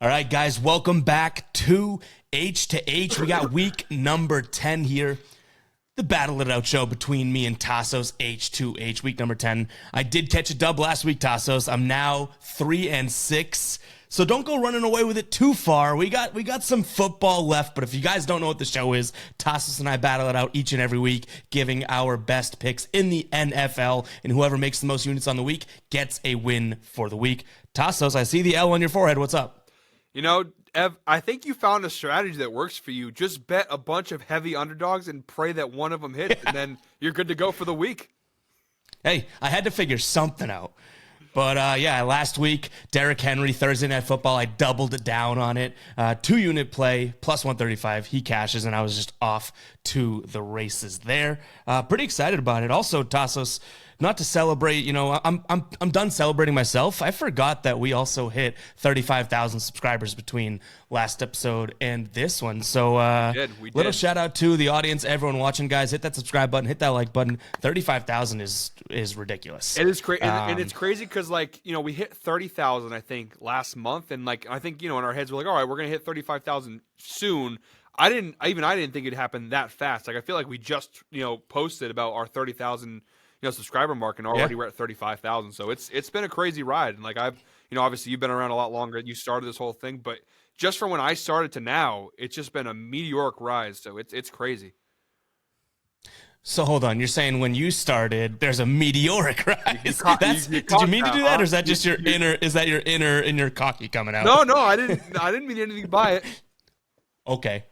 All right, guys, welcome back to H2H. We got week number 10 here. The Battle It Out show between me and Tasos, H2H, week number 10. I did catch a dub last week, Tasos. I'm now 3-6. So don't go running away with it too far. We got some football left, but if you guys don't know what the show is, Tasos and I battle it out each and every week, giving our best picks in the NFL, and whoever makes the most units on the week gets a win for the week. Tasos, I see the L on your forehead. What's up? You know, Ev, I think you found a strategy that works for you. Just bet a bunch of heavy underdogs and pray that one of them hits, and then you're good to go for the week. Hey, I had to figure something out. But, last week, Derrick Henry, Thursday Night Football, I doubled it down on it. 2-unit play, plus 135. He cashes, and I was just off to the races there. Pretty excited about it. Also, Tasos, not to celebrate, I'm done celebrating myself. I forgot that we also hit 35,000 subscribers between last episode and this one. So, we did. Little shout out to the audience, everyone watching, guys. Hit that subscribe button, hit that like button. 35,000 is ridiculous. It is crazy, and it's crazy because we hit 30,000 I think last month, and I think in our heads we're like, all right, we're gonna hit 35,000 soon. I didn't think it'd happen that fast. I feel like we just posted about our 30,000 subscriber mark, and already we're at 35,000. So it's been a crazy ride. And I've obviously you've been around a lot longer. You started this whole thing, but just from when I started to now, it's just been a meteoric rise. So it's crazy. So hold on, you're saying when you started, there's a meteoric rise. Did you mean to do that, or is that just your inner? Is that your inner and your cocky coming out? No, I didn't mean anything by it. Okay,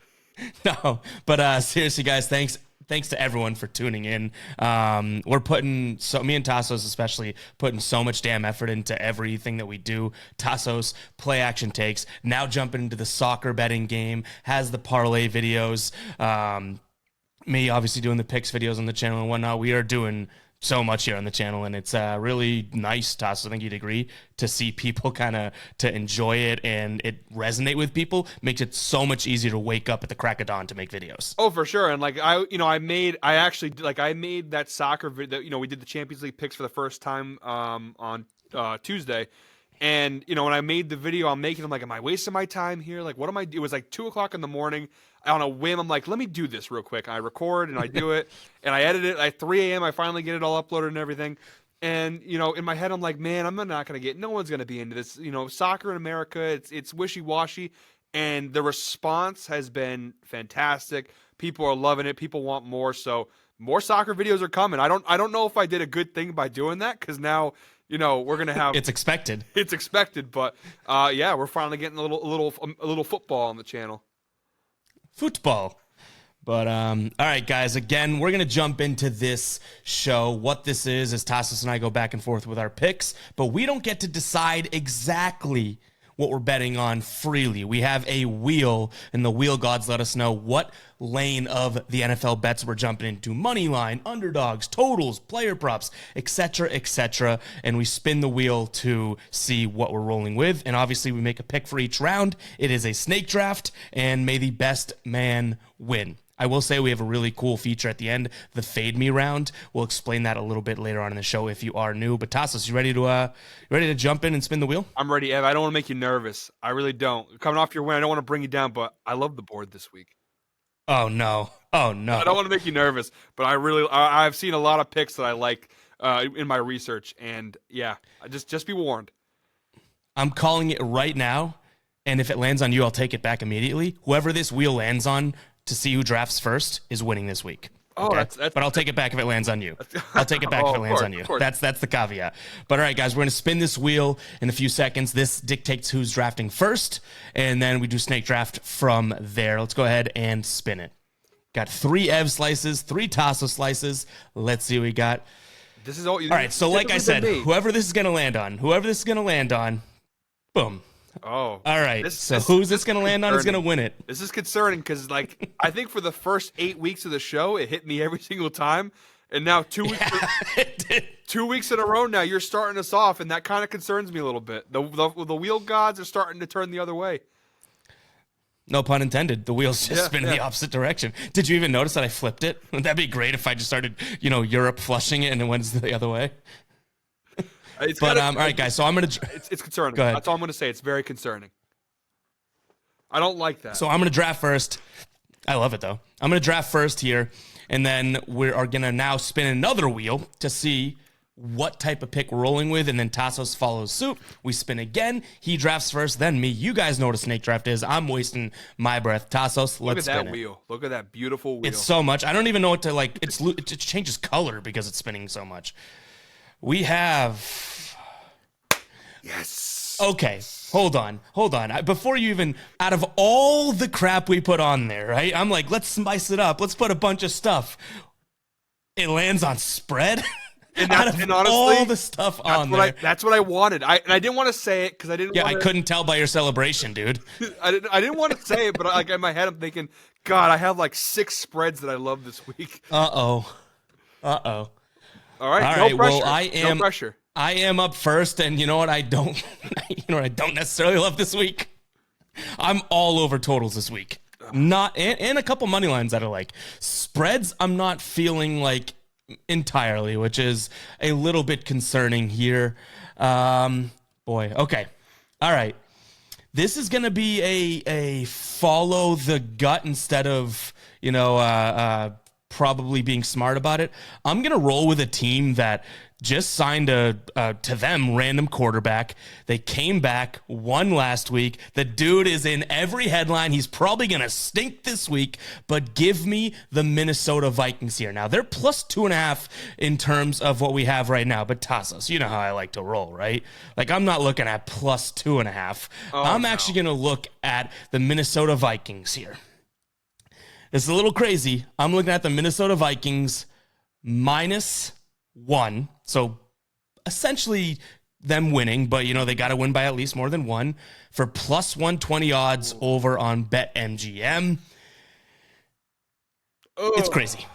no, but seriously, guys, thanks to everyone for tuning in. We're putting, me and Tasos especially, putting so much damn effort into everything that we do. Tasos, play action takes, now jumping into the soccer betting game, has the parlay videos. Me obviously doing the picks videos on the channel and whatnot. We are doing so much here on the channel, and it's really nice, Tasos, I think you'd agree, to see people to enjoy it and it resonate with people. Makes it so much easier to wake up at the crack of dawn to make videos. Oh, for sure. And I made that soccer video. We did the Champions League picks for the first time on Tuesday. And, when I made the video, I'm like, am I wasting my time here? What am I doing? It was 2:00 in the morning. On a whim, I'm like, let me do this real quick. I record and I do it, and I edit it. At 3 a.m., I finally get it all uploaded and everything. And, in my head, I'm like, man, I'm not going to no one's going to be into this. Soccer in America, it's wishy-washy. And the response has been fantastic. People are loving it. People want more. So more soccer videos are coming. I don't know if I did a good thing by doing that, because now, we're gonna have. It's expected. It's expected, but we're finally getting a little football on the channel. Football. But, all right, guys, again, we're going to jump into this show. What this is Tasos and I go back and forth with our picks, but we don't get to decide exactly what we're betting on freely. We have a wheel, and the wheel gods let us know what lane of the NFL bets we're jumping into. Money line, underdogs, totals, player props, etc., and we spin the wheel to see what we're rolling with. And obviously, we make a pick for each round. It is a snake draft, and may the best man win. I will say we have a really cool feature at the end, the Fade Me round. We'll explain that a little bit later on in the show if you are new. But Tasos, you ready to jump in and spin the wheel? I'm ready, Ev. I don't want to make you nervous. I really don't. Coming off your win, I don't want to bring you down, but I love the board this week. Oh no. I don't want to make you nervous, but I've seen a lot of picks that I like in my research, and just be warned. I'm calling it right now, and if it lands on you, I'll take it back immediately. Whoever this wheel lands on to see who drafts first is winning this week. Oh, okay? that's but I'll take it back if it lands on you. I'll take it back if it lands on you. That's the caveat. But all right, guys, we're going to spin this wheel in a few seconds. This dictates who's drafting first, and then we do snake draft from there. Let's go ahead and spin it. Got 3 Ev slices, 3 Tasso slices. Let's see what we got. This is all right, so like I said, whoever this is going to land on, boom. Oh. All right. Who's this going to land on is going to win it. This is concerning because, I think for the first 8 weeks of the show, it hit me every single time. And now 2 weeks, 2 weeks in a row now, you're starting us off, and that kind of concerns me a little bit. The wheel gods are starting to turn the other way. No pun intended. The wheels just spin in the opposite direction. Did you even notice that I flipped it? Would that be great if I just started, Europe flushing it and it went the other way? All right, guys. So I'm gonna. It's concerning. Go ahead. That's all I'm gonna say. It's very concerning. I don't like that. So I'm going to draft first. I love it, though. I'm going to draft first here, and then we are going to now spin another wheel to see what type of pick we're rolling with, and then Tasos follows suit. We spin again. He drafts first, then me. You guys know what a snake draft is. I'm wasting my breath. Tasos, let's spin it. Look at that wheel. Look at that beautiful wheel. It's so much. I don't even know what to, like, it changes color because it's spinning so much. We have... Yes. Okay, hold on. Before you even, out of all the crap we put on there, right? I'm like, let's spice it up. Let's put a bunch of stuff. It lands on spread. And honestly, all the stuff on there. That's what I wanted. I didn't want to say it because I didn't. Yeah, I couldn't tell by your celebration, dude. I didn't want to say it, but like in my head, I'm thinking, God, I have like 6 spreads that I love this week. Uh oh. All right. No pressure. Well, no pressure. I am up first, and you know what? I don't necessarily love this week. I'm all over totals this week. And a couple money lines that I like. Spreads, I'm not feeling like entirely, which is a little bit concerning here. Boy, okay. All right. This is going to be a follow the gut instead of, probably being smart about it. I'm going to roll with a team that just signed a to them random quarterback. They came back, won last week. The dude is in every headline. He's probably going to stink this week, but give me the Minnesota Vikings here. Now, they're plus 2.5 in terms of what we have right now, but Tasos, you know how I like to roll, right? Like, I'm not looking at plus 2.5. I'm actually going to look at the Minnesota Vikings here. It's a little crazy. I'm looking at the Minnesota Vikings -1. So essentially them winning, but they got to win by at least more than 1 for plus 120 odds over on BetMGM. It's crazy.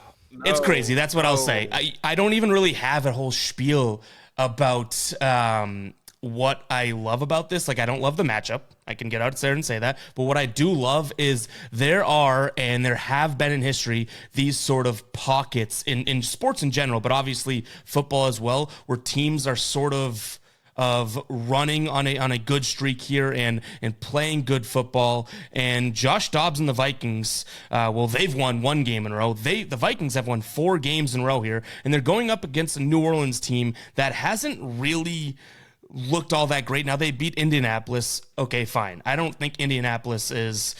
It's crazy. That's what I'll say. I don't even really have a whole spiel about what I love about this. Like, I don't love the matchup. I can get out there and say that. But what I do love is there are, and there have been in history, these sort of pockets in sports in general, but obviously football as well, where teams are sort of running on a good streak here and playing good football. And Josh Dobbs and the Vikings, they've won 1 game in a row. The Vikings have won 4 games in a row here, and they're going up against a New Orleans team that hasn't really looked all that great. Now, they beat Indianapolis. Okay, fine. I don't think Indianapolis is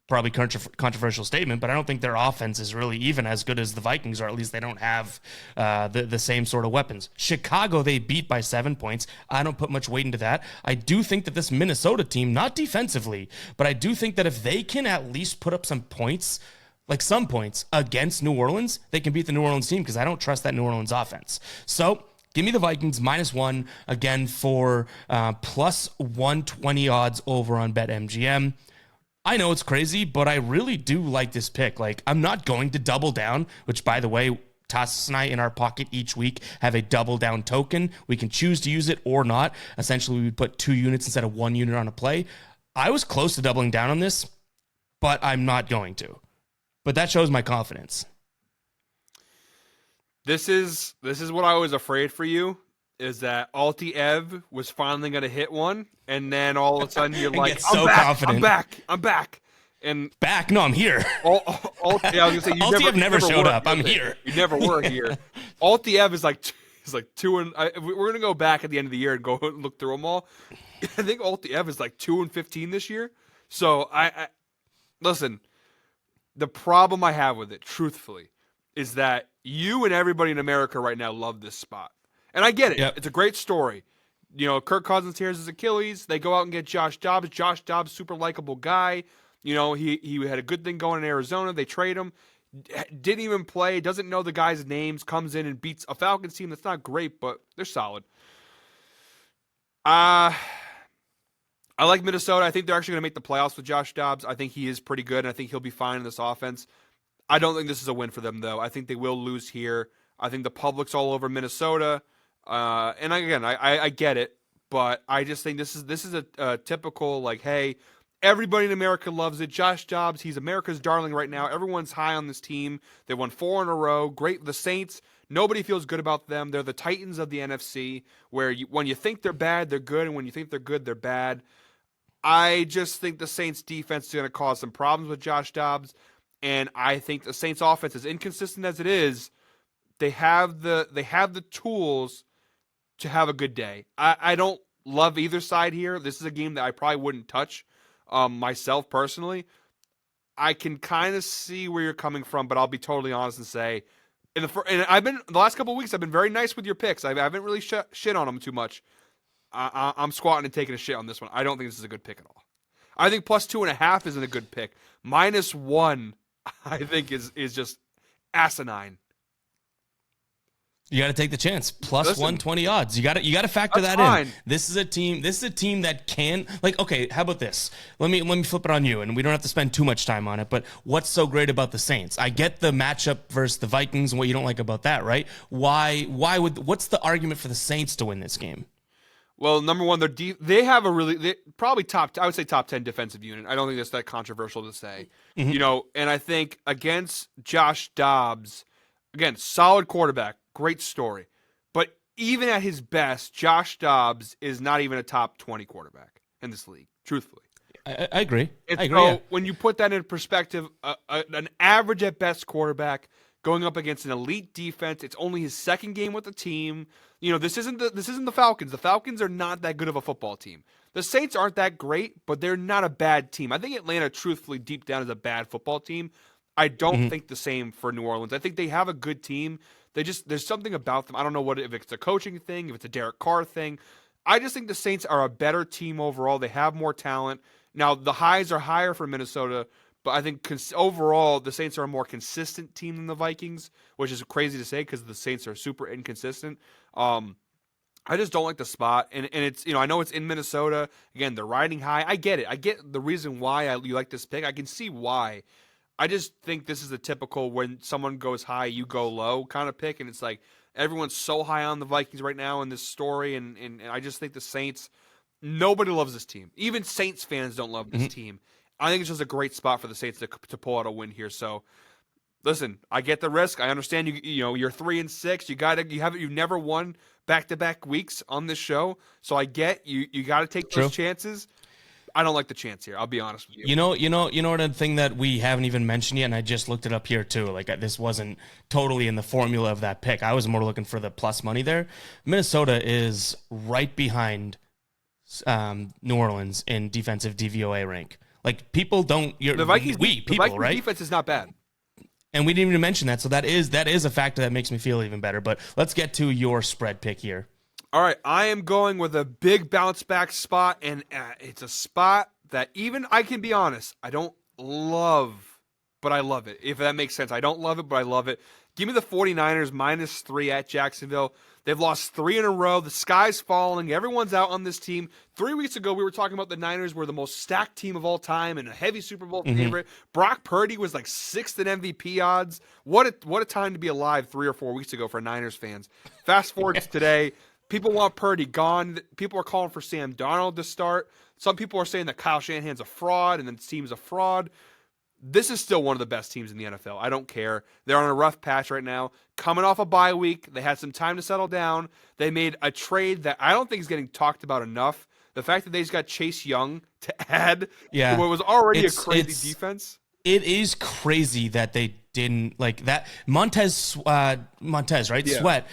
probably controversial statement, but I don't think their offense is really even as good as the Vikings, or at least they don't have the same sort of weapons. Chicago, they beat by 7 points. I don't put much weight into that. I do think that this Minnesota team, not defensively, but I do think that if they can at least put up some points, like some points against New Orleans, they can beat the New Orleans team, because I don't trust that New Orleans offense. So give me the Vikings -1 again for plus 120 odds over on BetMGM. I know it's crazy, but I really do like this pick. Like, I'm not going to double down, which, by the way, Tasos and I in our pocket each week have a double down token. We can choose to use it or not. Essentially, we would put 2 units instead of 1 unit on a play. I was close to doubling down on this, but I'm not going to. But that shows my confidence. This is what I was afraid for you, is that Alti Ev was finally going to hit one, and then all of a sudden you're like, confident. I'm back. And back? No, I'm here. I was gonna say, Alti Ev never showed up. I'm here. You never were here. Alti Ev is like 2 and we're gonna go back at the end of the year and go look through them all. I think Alti Ev is like 2-15 this year. So I listen. The problem I have with it, truthfully, is that you and everybody in America right now love this spot. And I get it. Yep. It's a great story. Kirk Cousins tears his Achilles. They go out and get Josh Dobbs. Josh Dobbs, super likable guy. He had a good thing going in Arizona. They trade him. Didn't even play. Doesn't know the guys' names. Comes in and beats a Falcons team that's not great, but they're solid. I like Minnesota. I think they're actually going to make the playoffs with Josh Dobbs. I think he is pretty good, and I think he'll be fine in this offense. I don't think this is a win for them, though. I think they will lose here. I think the public's all over Minnesota. And again, I get it, but I just think this is a typical, like, hey, everybody in America loves it. Josh Dobbs, he's America's darling right now. Everyone's high on this team. They won 4 in a row. Great. The Saints, nobody feels good about them. They're the Titans of the NFC, where when you think they're bad, they're good, and when you think they're good, they're bad. I just think the Saints defense is going to cause some problems with Josh Dobbs, and I think the Saints offense, as inconsistent as it is, they have the tools to have a good day. I don't love either side here. This is a game that I probably wouldn't touch myself personally. I can kind of see where you're coming from, but I'll be totally honest and say, and I've been the last couple of weeks, I've been very nice with your picks. I haven't really shit on them too much. I'm squatting and taking a shit on this one. I don't think this is a good pick at all. I think plus 2.5 isn't a good pick. -1, I think is just asinine. You got to take the chance. Plus Listen, 120 odds. You got to factor that fine. in. This is a team that can, like, okay, how about this? Let me flip it on you, and we don't have to spend too much time on it, but what's so great about the Saints? I get the matchup versus the Vikings and what you don't like about that, right? What's the argument for the Saints to win this game? Well, number one, they have probably I would say top 10 defensive unit. I don't think that's that controversial to say. Mm-hmm. And I think against Josh Dobbs, again, solid quarterback, great story. But even at his best, Josh Dobbs is not even a top 20 quarterback in this league, truthfully. I agree. And I agree. so Yeah. when you put that in perspective, an average at best quarterback going up against an elite defense, it's only his second game with the team. This isn't the Falcons. The Falcons are not that good of a football team. The Saints aren't that great, but they're not a bad team. I think Atlanta, truthfully, deep down, is a bad football team. I don't think the same for New Orleans. I think they have a good team. There's something about them. I don't know if it's a coaching thing, if it's a Derek Carr thing. I just think the Saints are a better team overall. They have more talent. Now, the highs are higher for Minnesota, but I think overall the Saints are a more consistent team than the Vikings, which is crazy to say because the Saints are super inconsistent. I just don't like the spot, and it's I know it's in Minnesota. Again, they're riding high. I get it. I get the reason why you like this pick. I can see why. I just think this is a typical when someone goes high, you go low kind of pick, and it's like everyone's so high on the Vikings right now in this story, and I just think the Saints. Nobody loves this team. Even Saints fans don't love this team. I think it's just a great spot for the Saints to pull out a win here. So, listen, I get the risk. I understand you're 3-6. You've never won back-to-back weeks on this show. So I get you got to take those chances. I don't like the chance here. I'll be honest with you. You know the thing that we haven't even mentioned yet, and I just looked it up here too. Like this wasn't totally in the formula of that pick. I was more looking for the plus money there. Minnesota is right behind New Orleans in defensive DVOA rank. Like people don't. The Vikings right? defense is not bad. And we didn't even mention that, so that is a factor that makes me feel even better. But let's get to your spread pick here. All right, I am going with a big bounce back spot, and it's a spot that even I can be honest, I don't love, but I love it. If that makes sense, I don't love it, but I love it. Give me the 49ers -3 at Jacksonville. They've lost 3 in a row. The sky's falling. Everyone's out on this team. 3 weeks ago, we were talking about the Niners were the most stacked team of all time and a heavy Super Bowl favorite. Brock Purdy was like 6th in MVP odds. What a time to be alive 3 or 4 weeks ago for Niners fans. Fast forward to today. People want Purdy gone. People are calling for Sam Darnold to start. Some people are saying that Kyle Shanahan's a fraud and the team's a fraud. This is still one of the best teams in the NFL. I don't care. They're on a rough patch right now. Coming off a bye week. They had some time to settle down. They made a trade that I don't think is getting talked about enough. The fact that they just got Chase Young to add to what was already a crazy defense. It is crazy that they didn't like that. Montez, right? Yeah. Sweat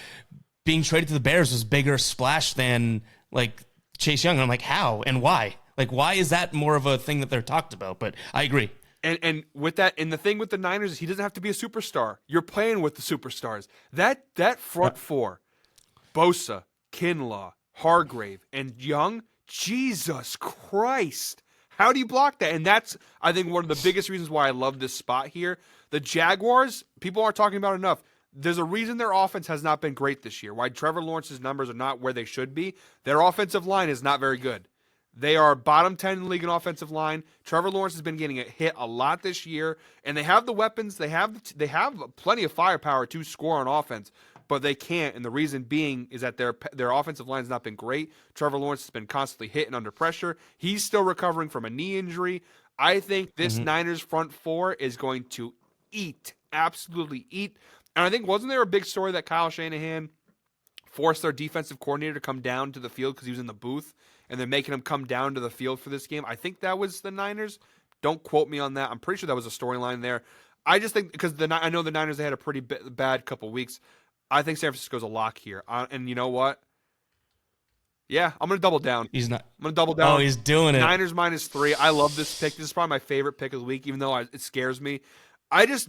being traded to the Bears was bigger splash than like Chase Young. And I'm like, how and why? Like, why is that more of a thing that they're talked about? But I agree. And with that, and the thing with the Niners is he doesn't have to be a superstar. You're playing with the superstars. That front four, Bosa, Kinlaw, Hargrave, and Young, Jesus Christ. How do you block that? And that's, I think, one of the biggest reasons why I love this spot here. The Jaguars, people aren't talking about enough. There's a reason their offense has not been great this year. Why Trevor Lawrence's numbers are not where they should be. Their offensive line is not very good. They are bottom 10 in the league in offensive line. Trevor Lawrence has been getting hit a lot this year, and they have the weapons. They have plenty of firepower to score on offense, but they can't. And the reason being is that their offensive line has not been great. Trevor Lawrence has been constantly hit and under pressure. He's still recovering from a knee injury. I think this Niners front four is going to absolutely eat. And I think wasn't there a big story that Kyle Shanahan forced their defensive coordinator to come down to the field because he was in the booth? and they're making them come down to the field for this game. I think that was the Niners. Don't quote me on that. I'm pretty sure that was a storyline there. I just think because I know the Niners, they had a pretty bad couple weeks. I think San Francisco's a lock here. And you know what? Yeah, I'm going to double down. He's not. I'm going to double down. Oh, he's doing it. Niners -3. I love this pick. This is probably my favorite pick of the week, even though it scares me.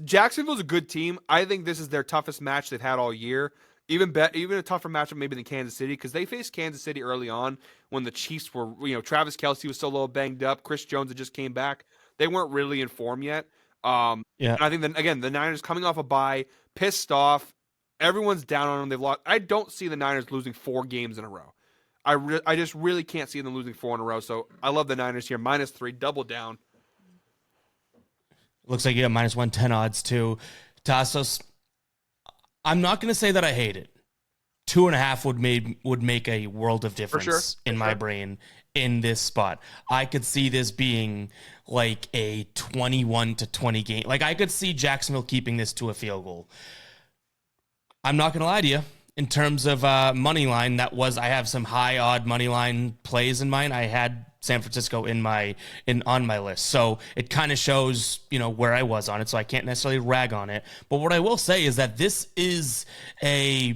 Jacksonville's a good team. I think this is their toughest match they've had all year. Even a tougher matchup maybe than Kansas City, because they faced Kansas City early on when the Chiefs were, Travis Kelce was still a little banged up. Chris Jones had just came back. They weren't really in form yet. And I think again, the Niners coming off a bye, pissed off. Everyone's down on them. They've lost. I don't see the Niners losing 4 games in a row. I just really can't see them losing 4 in a row. So I love the Niners here. -3, double down. Looks like you have -110 odds too. Tasos, I'm not going to say that I hate it. 2.5 would make a world of difference in my brain in this spot. I could see this being like a 21-20 game. Like I could see Jacksonville keeping this to a field goal. I'm not going to lie to you. In terms of money line, I have some high odd money line plays in mind. I had San Francisco on my list, so it kind of shows where I was on it. So I can't necessarily rag on it. But what I will say is that this is a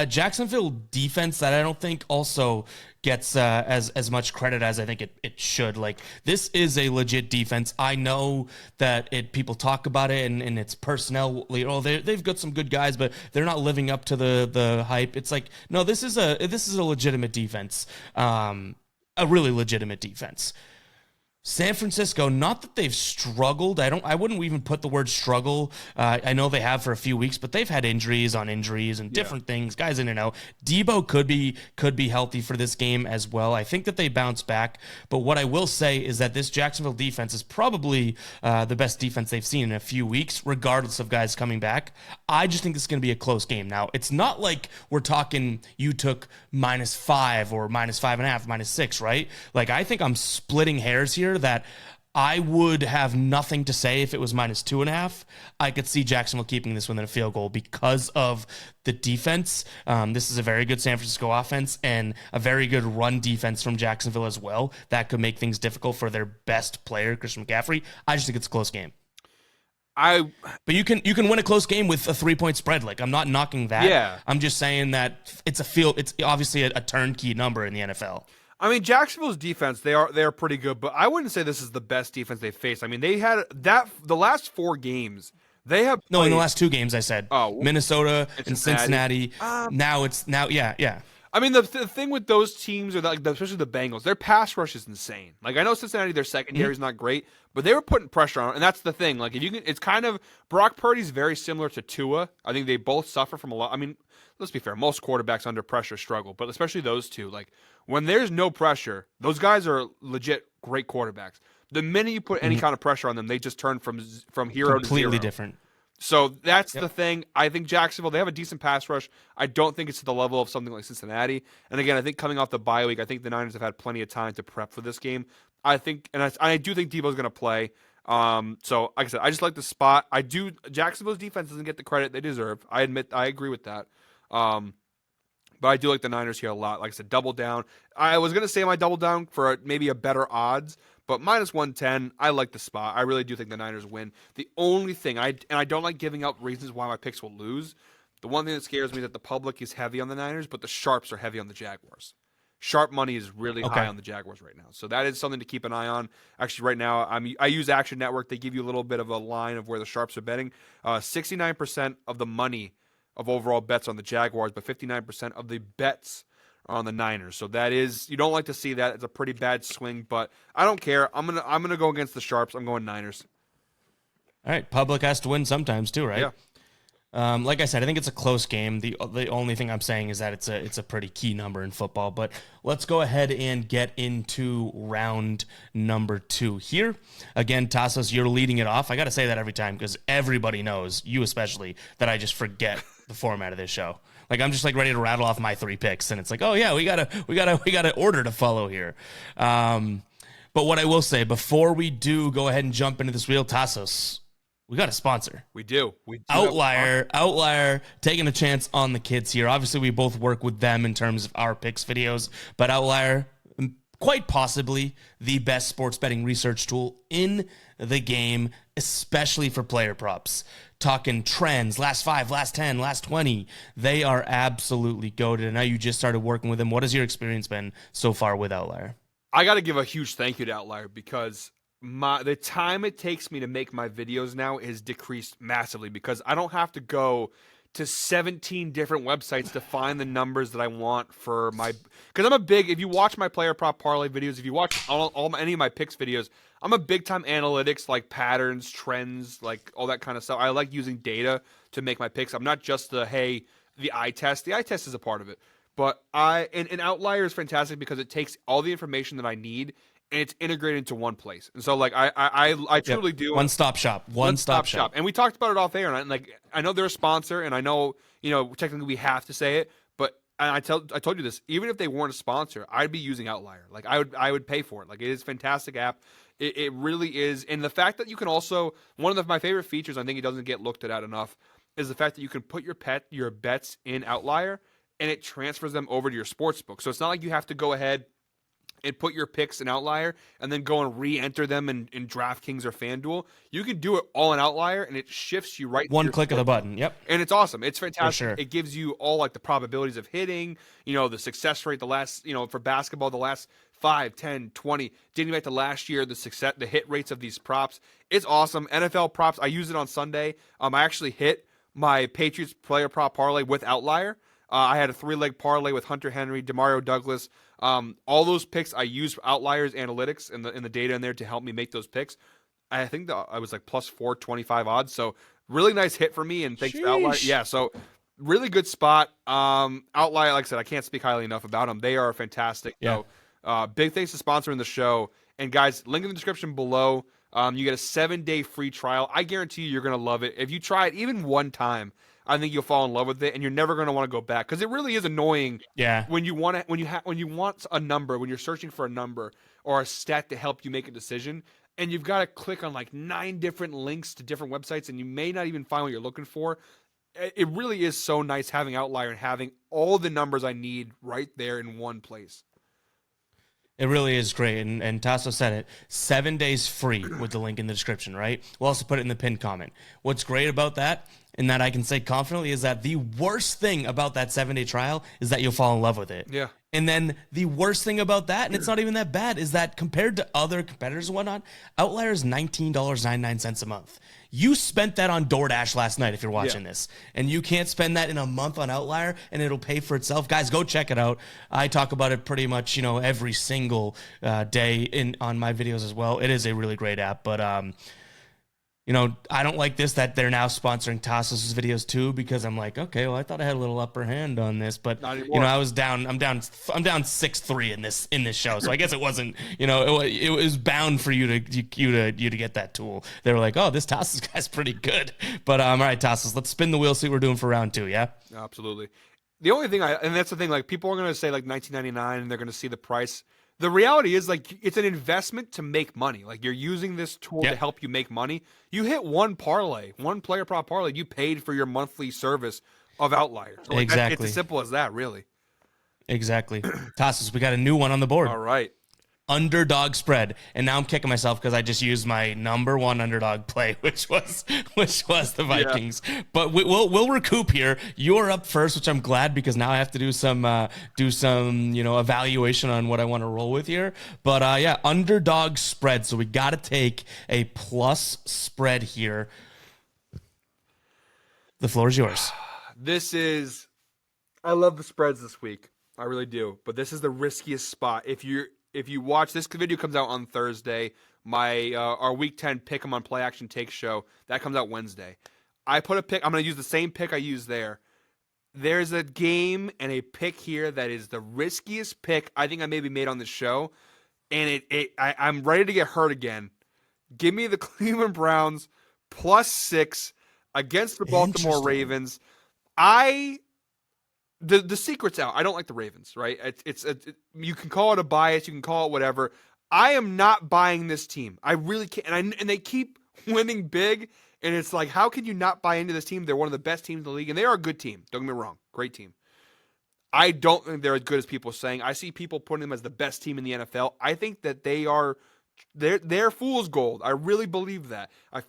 Jacksonville defense that I don't think also gets as much credit as I think it should. Like, this is a legit defense. I know that people talk about it and it's personnel. They've got some good guys, but they're not living up to the hype. It's like, no, this is a legitimate defense, a really legitimate defense. San Francisco, not that they've struggled. I wouldn't even put the word struggle. I know they have for a few weeks, but they've had injuries on injuries and different things. Guys in and out. Debo could be healthy for this game as well. I think that they bounce back. But what I will say is that this Jacksonville defense is probably the best defense they've seen in a few weeks, regardless of guys coming back. I just think this is going to be a close game. Now, it's not like we're talking you took -5 or -5.5, -6, right? Like, I think I'm splitting hairs here that I would have nothing to say if it was -2.5. I could see Jacksonville keeping this within a field goal because of the defense. This is a very good San Francisco offense and a very good run defense from Jacksonville as well. That could make things difficult for their best player, Christian McCaffrey. I just think it's a close game. But you can win a close game with a 3-point spread. Like, I'm not knocking that. Yeah. I'm just saying that it's obviously a turnkey number in the NFL. I mean, Jacksonville's defense, they are pretty good, but I wouldn't say this is the best defense they've faced. I mean, they had the last 4 games, they have played, in the last 2 games I said. Minnesota and Cincinnati. Yeah. I mean, the thing with those teams, especially the Bengals, their pass rush is insane. Like, I know Cincinnati, their secondary is not great, but they were putting pressure on it, and that's the thing. Like, it's kind of Brock Purdy's very similar to Tua. I think they both suffer from a lot. I mean, let's be fair, most quarterbacks under pressure struggle, but especially those two. Like, when there's no pressure, those guys are legit great quarterbacks. The minute you put any kind of pressure on them, they just turn from hero to zero. Completely different. So that's the thing. I think Jacksonville, they have a decent pass rush. I don't think it's to the level of something like Cincinnati. And again, I think coming off the bye week, I think the Niners have had plenty of time to prep for this game. I do think Debo's going to play. So like I said, I just like the spot. Jacksonville's defense doesn't get the credit they deserve. I agree with that. But I do like the Niners here a lot. Like I said, double down. I was going to say my double down for maybe a better odds, but -110, I like the spot. I really do think the Niners win. The only thing, I don't like giving out reasons why my picks will lose. The one thing that scares me is that the public is heavy on the Niners, but the sharps are heavy on the Jaguars. Sharp money is really high on the Jaguars right now. So that is something to keep an eye on. Actually, right now, I use Action Network. They give you a little bit of a line of where the sharps are betting. 69% of the money of overall bets on the Jaguars, but 59% of the bets are on the Niners. So that is, you don't like to see that. It's a pretty bad swing, but I don't care. I'm gonna go against the sharps. I'm going Niners. All right, public has to win sometimes too, right? Yeah. Like I said, I think it's a close game. The only thing I'm saying is that it's a pretty key number in football. But let's go ahead and get into round number 2 here. Again, Tasos, you're leading it off. I got to say that every time because everybody knows, you especially, that I just forget the format of this show. Like, I'm just like ready to rattle off my 3 picks, and it's like, oh yeah, we got an order to follow here. But what I will say before we do go ahead and jump into this wheel, Tasos, We got a sponsor. We do. We do Outlier taking a chance on the kids here. Obviously, we both work with them in terms of our picks videos, but Outlier, quite possibly the best sports betting research tool in the game, especially for player props. Talking trends, last 5, last 10, last 20. They are absolutely goated. And now you just started working with them. What has your experience been so far with Outlier? I got to give a huge thank you to Outlier because the time it takes me to make my videos now is decreased massively because I don't have to go to 17 different websites to find the numbers that I want for my, because I'm a big, if you watch my player prop parlay videos, if you watch any of my picks videos, I'm a big time analytics, like patterns, trends, like all that kind of stuff. I like using data to make my picks. I'm not just the eye test. The eye test is a part of it. But and Outlier is fantastic because it takes all the information that I need and it's integrated into one place. And so like I truly do one-stop shop. One-stop shop. And we talked about it off air, and I know they're a sponsor, and I know technically we have to say it, but I told you this, even if they weren't a sponsor, I'd be using Outlier. Like I would pay for it. Like it is a fantastic app. It really is. And the fact that you can also, one of my favorite features, I think it doesn't get looked at enough, is the fact that you can put your bets in Outlier and it transfers them over to your sports book. So it's not like you have to go ahead and put your picks in Outlier and then go and re-enter them in DraftKings or FanDuel. You can do it all in Outlier and it shifts you right. One click of the button. Yep. And it's awesome. It's fantastic. For sure. It gives you all like the probabilities of hitting, the success rate, the last, for basketball, the last 5, 10, 20, dating back to last year, the hit rates of these props. It's awesome. NFL props. I use it on Sunday. I actually hit my Patriots player prop parlay with Outlier. I had a 3-leg parlay with Hunter Henry, Demario Douglas. All those picks, I used Outlier's analytics and the data in there to help me make those picks. I think I was like plus 425 odds. So really nice hit for me. And thanks to Outlier. Yeah. So really good spot. Outlier, like I said, I can't speak highly enough about them. They are fantastic. Yeah. So big thanks to sponsoring the show. And guys, link in the description below. You get a 7-day free trial. I guarantee you're going to love it. If you try it even one time, I think you'll fall in love with it, and you're never going to want to go back because it really is annoying. Yeah. When you want a number, when you're searching for a number or a stat to help you make a decision, and you've got to click on like 9 different links to different websites, and you may not even find what you're looking for. It really is so nice having Outlier and having all the numbers I need right there in one place. It really is great. And Tasos said it, 7 days free with the link in the description, right? We'll also put it in the pinned comment. What's great about that, and that I can say confidently, is that the worst thing about that 7-day trial is that you'll fall in love with it. Yeah. And then the worst thing about that, and it's not even that bad, is that compared to other competitors and whatnot, Outlier is $19.99 a month. You spent that on DoorDash last night if you're watching this, and you can't spend that in a month on Outlier and it'll pay for itself. Guys, go check it out. I talk about it pretty much, every single day on my videos as well. It is a really great app, but I don't like this that they're now sponsoring Tasos' videos too, because I'm like, okay, well, I thought I had a little upper hand on this, but I was down. I'm down 6-3 in this show, so I guess it wasn't. It was bound for you to get that tool. They were like, oh, this Tasos guy's pretty good. But all right, Tasos, let's spin the wheel, see what we're doing for round 2. Yeah, absolutely. The only thing and that's the thing, like people are going to say like $19.99 and they're going to see the price. The reality is, like, it's an investment to make money. Like, you're using this tool to help you make money. You hit one parlay, one player prop parlay, you paid for your monthly service of Outlier. So, like, exactly. It's as simple as that, really. Exactly. Tasos, we got a new one on the board. All right. Underdog spread, and now I'm kicking myself because I just used my number 1 underdog play, which was the Vikings. Yeah. But we'll recoup here. You're up first, which I'm glad because now I have to do some evaluation on what I want to roll with here. But underdog spread. So we got to take a plus spread here. The floor is yours. I love the spreads this week. I really do. But this is the riskiest spot. If you watch, this video comes out on Thursday. Our Week 10 Pick 'em on Play Action Take show, that comes out Wednesday. I put a pick. I'm going to use the same pick I used there. There's a game and a pick here that is the riskiest pick I think I maybe made on this show, and I'm ready to get hurt again. Give me the Cleveland Browns +6 against the Baltimore Ravens. The secret's out. I don't like the Ravens, right? You can call it a bias, you can call it whatever. I am not buying this team. I really can't. And they keep winning big, And it's like, how can you not buy into this team? They're one of the best teams in the league, and they are a good team. Don't get me wrong. Great team. I don't think they're as good as people are saying. I see people putting them as the best team in the NFL. I think that they're fool's gold. I really believe that. I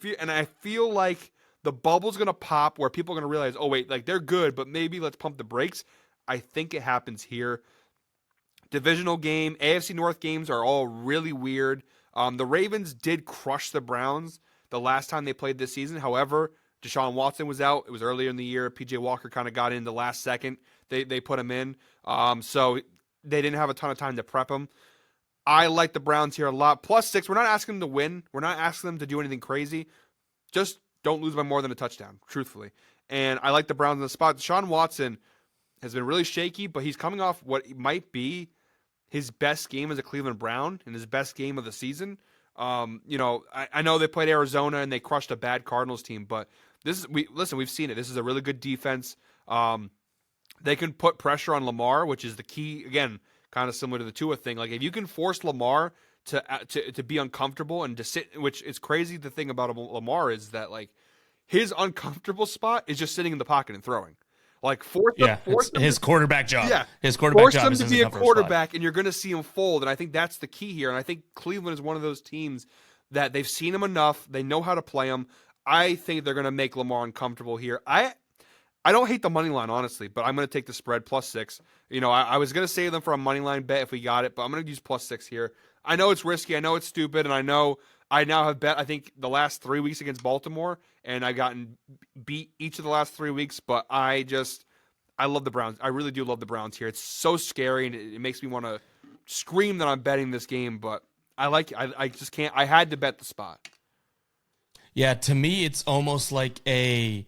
feel like the bubble's gonna pop where people are gonna realize, oh wait, like they're good, but maybe let's pump the brakes. I think it happens here. Divisional game, AFC North games are all really weird. The Ravens did crush the Browns the last time they played this season. However, Deshaun Watson was out. It was earlier in the year. PJ Walker kind of got in the last second. They put him in. So they didn't have a ton of time to prep him. I like the Browns here a lot. +6. We're not asking them to win. We're not asking them to do anything crazy. Just don't lose by more than a touchdown, truthfully. And I like the Browns in the spot. Deshaun Watson has been really shaky, but he's coming off what might be his best game as a Cleveland Brown and his best game of the season. I know they played Arizona and they crushed a bad Cardinals team, but we've seen it. This is a really good defense. They can put pressure on Lamar, which is the key. Again, kind of similar to the Tua thing. Like if you can force Lamar to be uncomfortable and to sit, which is crazy. The thing about Lamar is that like his uncomfortable spot is just sitting in the pocket and throwing. Like force his quarterback job. Yeah, his quarterback force job him is to be a quarterback, and you're going to see him fold. And I think that's the key here. And I think Cleveland is one of those teams that they've seen him enough. They know how to play him. I think they're going to make Lamar uncomfortable here. I don't hate the money line, honestly, but I'm going to take the spread +6. I was going to save them for a money line bet if we got it, but I'm going to use +6 here. I know it's risky. I know it's stupid, and I know I now have bet, I think, the last 3 weeks against Baltimore, and I've gotten beat each of the last 3 weeks, but I love the Browns. I really do love the Browns here. It's so scary, and it makes me want to scream that I'm betting this game, but I just can't. I had to bet the spot. Yeah, to me, it's almost like a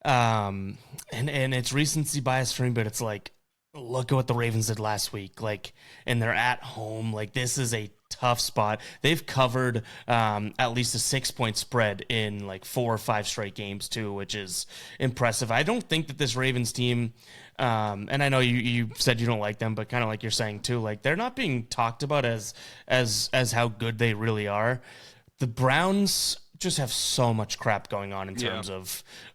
and it's recency bias for me, but it's like, look at what the Ravens did last week. Like, and they're at home. Like, this is a tough spot. They've covered at least a 6-point spread in like 4 or 5 straight games too, which is impressive. I don't think that this Ravens team, and I know you said you don't like them, but kind of like you're saying too, like they're not being talked about as how good they really are. The Browns just have so much crap going on in terms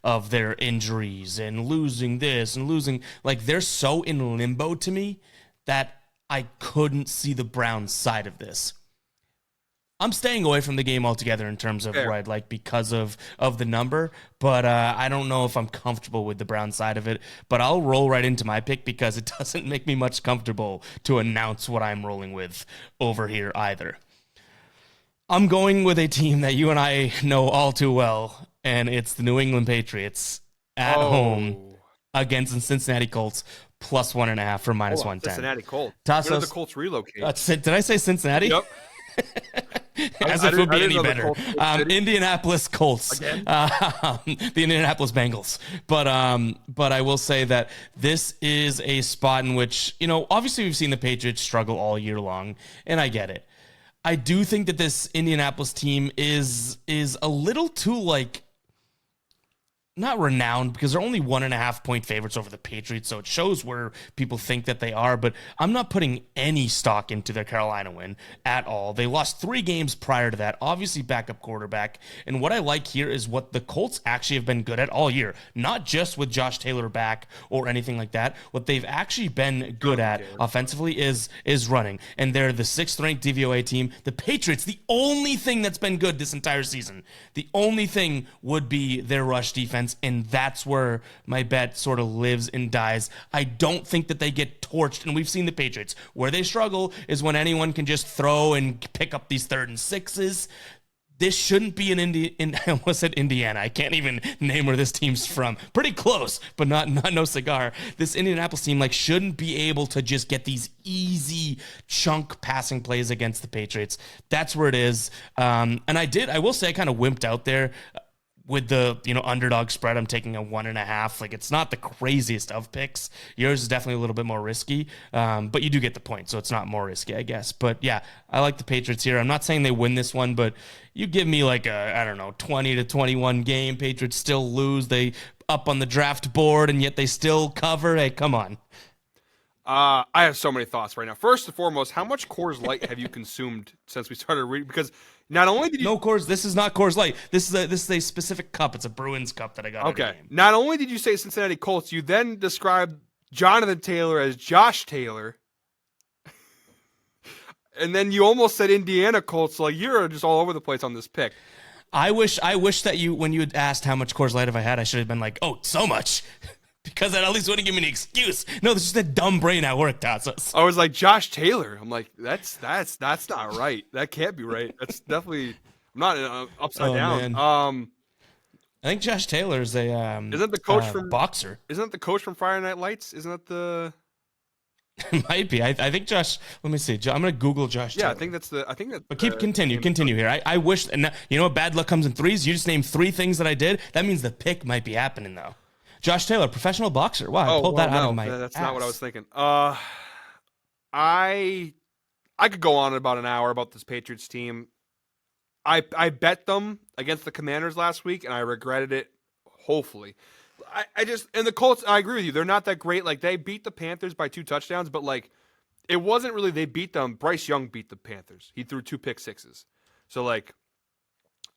of their injuries and losing this and losing. Like, they're so in limbo to me that I couldn't see the Browns side of this. I'm staying away from the game altogether in terms of where I'd like because of the number, but I don't know if I'm comfortable with the Browns side of it, but I'll roll right into my pick because it doesn't make me much comfortable to announce what I'm rolling with over here either. I'm going with a team that you and I know all too well, and it's the New England Patriots at home against the Cincinnati Colts +1.5 for -110. Cincinnati Colts. Tasos, where did the Colts relocate? Did I say Cincinnati? Yep. As if it would be any better. Indianapolis Colts. The Indianapolis Bengals. But I will say that this is a spot in which, obviously we've seen the Patriots struggle all year long, and I get it. I do think that this Indianapolis team is a little too, not renowned, because they're only 1.5-point favorites over the Patriots, so it shows where people think that they are, but I'm not putting any stock into their Carolina win at all. They lost 3 games prior to that, obviously backup quarterback, and what I like here is what the Colts actually have been good at all year, not just with Josh Taylor back or anything like that. What they've actually been good at offensively is running, and they're the 6th-ranked DVOA team. The Patriots, the only thing that's been good this entire season, the only thing would be their rush defense, and that's where my bet sort of lives and dies. I don't think that they get torched, and we've seen the Patriots. Where they struggle is when anyone can just throw and pick up these 3rd and 6s. This shouldn't be I almost said Indiana. I can't even name where this team's from. Pretty close, but not no cigar. This Indianapolis team shouldn't be able to just get these easy chunk passing plays against the Patriots. That's where it is. And I will say I kind of wimped out there. With the underdog spread, I'm taking a 1.5. It's not the craziest of picks. Yours is definitely a little bit more risky, but you do get the point, so it's not more risky, I guess. But yeah, I like the Patriots here. I'm not saying they win this one, but you give me a 20-21 game. Patriots still lose. They up on the draft board, and yet they still cover. Hey, come on. I have so many thoughts right now. First and foremost, how much Coors Light have you consumed since we started reading? Because Not only did you No Coors. This is not Coors Light. This is a specific cup. It's a Bruins cup that I got. okay. Not only did you say Cincinnati Colts, you then described Jonathan Taylor as Josh Taylor. And then you almost said Indiana Colts. Like, you're just all over the place on this pick. I wish that you, when you had asked how much Coors Light have I had, I should have been like, oh, so much. Because that at least wouldn't give me an excuse. No, this is a dumb brain at work, Tasos. I was like, Josh Taylor. I'm like, that's not right. That can't be right. That's definitely, I'm not upside down. Man. I think Josh Taylor is a isn't the coach from boxer? Isn't that the coach from Friday Night Lights? Isn't that the? Might be. I think Josh. Let me see. I'm gonna Google Josh. Yeah, Taylor. I think that's the. I think that. But continue here. I wish. And you know what? Bad luck comes in threes. You just named 3 things that I did. That means the pick might be happening though. Josh Taylor, professional boxer. Wow, I pulled that out of my. That's ass. not what I was thinking. I could go on about an hour about this Patriots team. I bet them against the Commanders last week, and I regretted it. Hopefully. I just, and the Colts, I agree with you. They're not that great. Like, they beat the Panthers by 2 touchdowns, but like, it wasn't really they beat them. Bryce Young beat the Panthers. He threw 2 pick sixes. So like,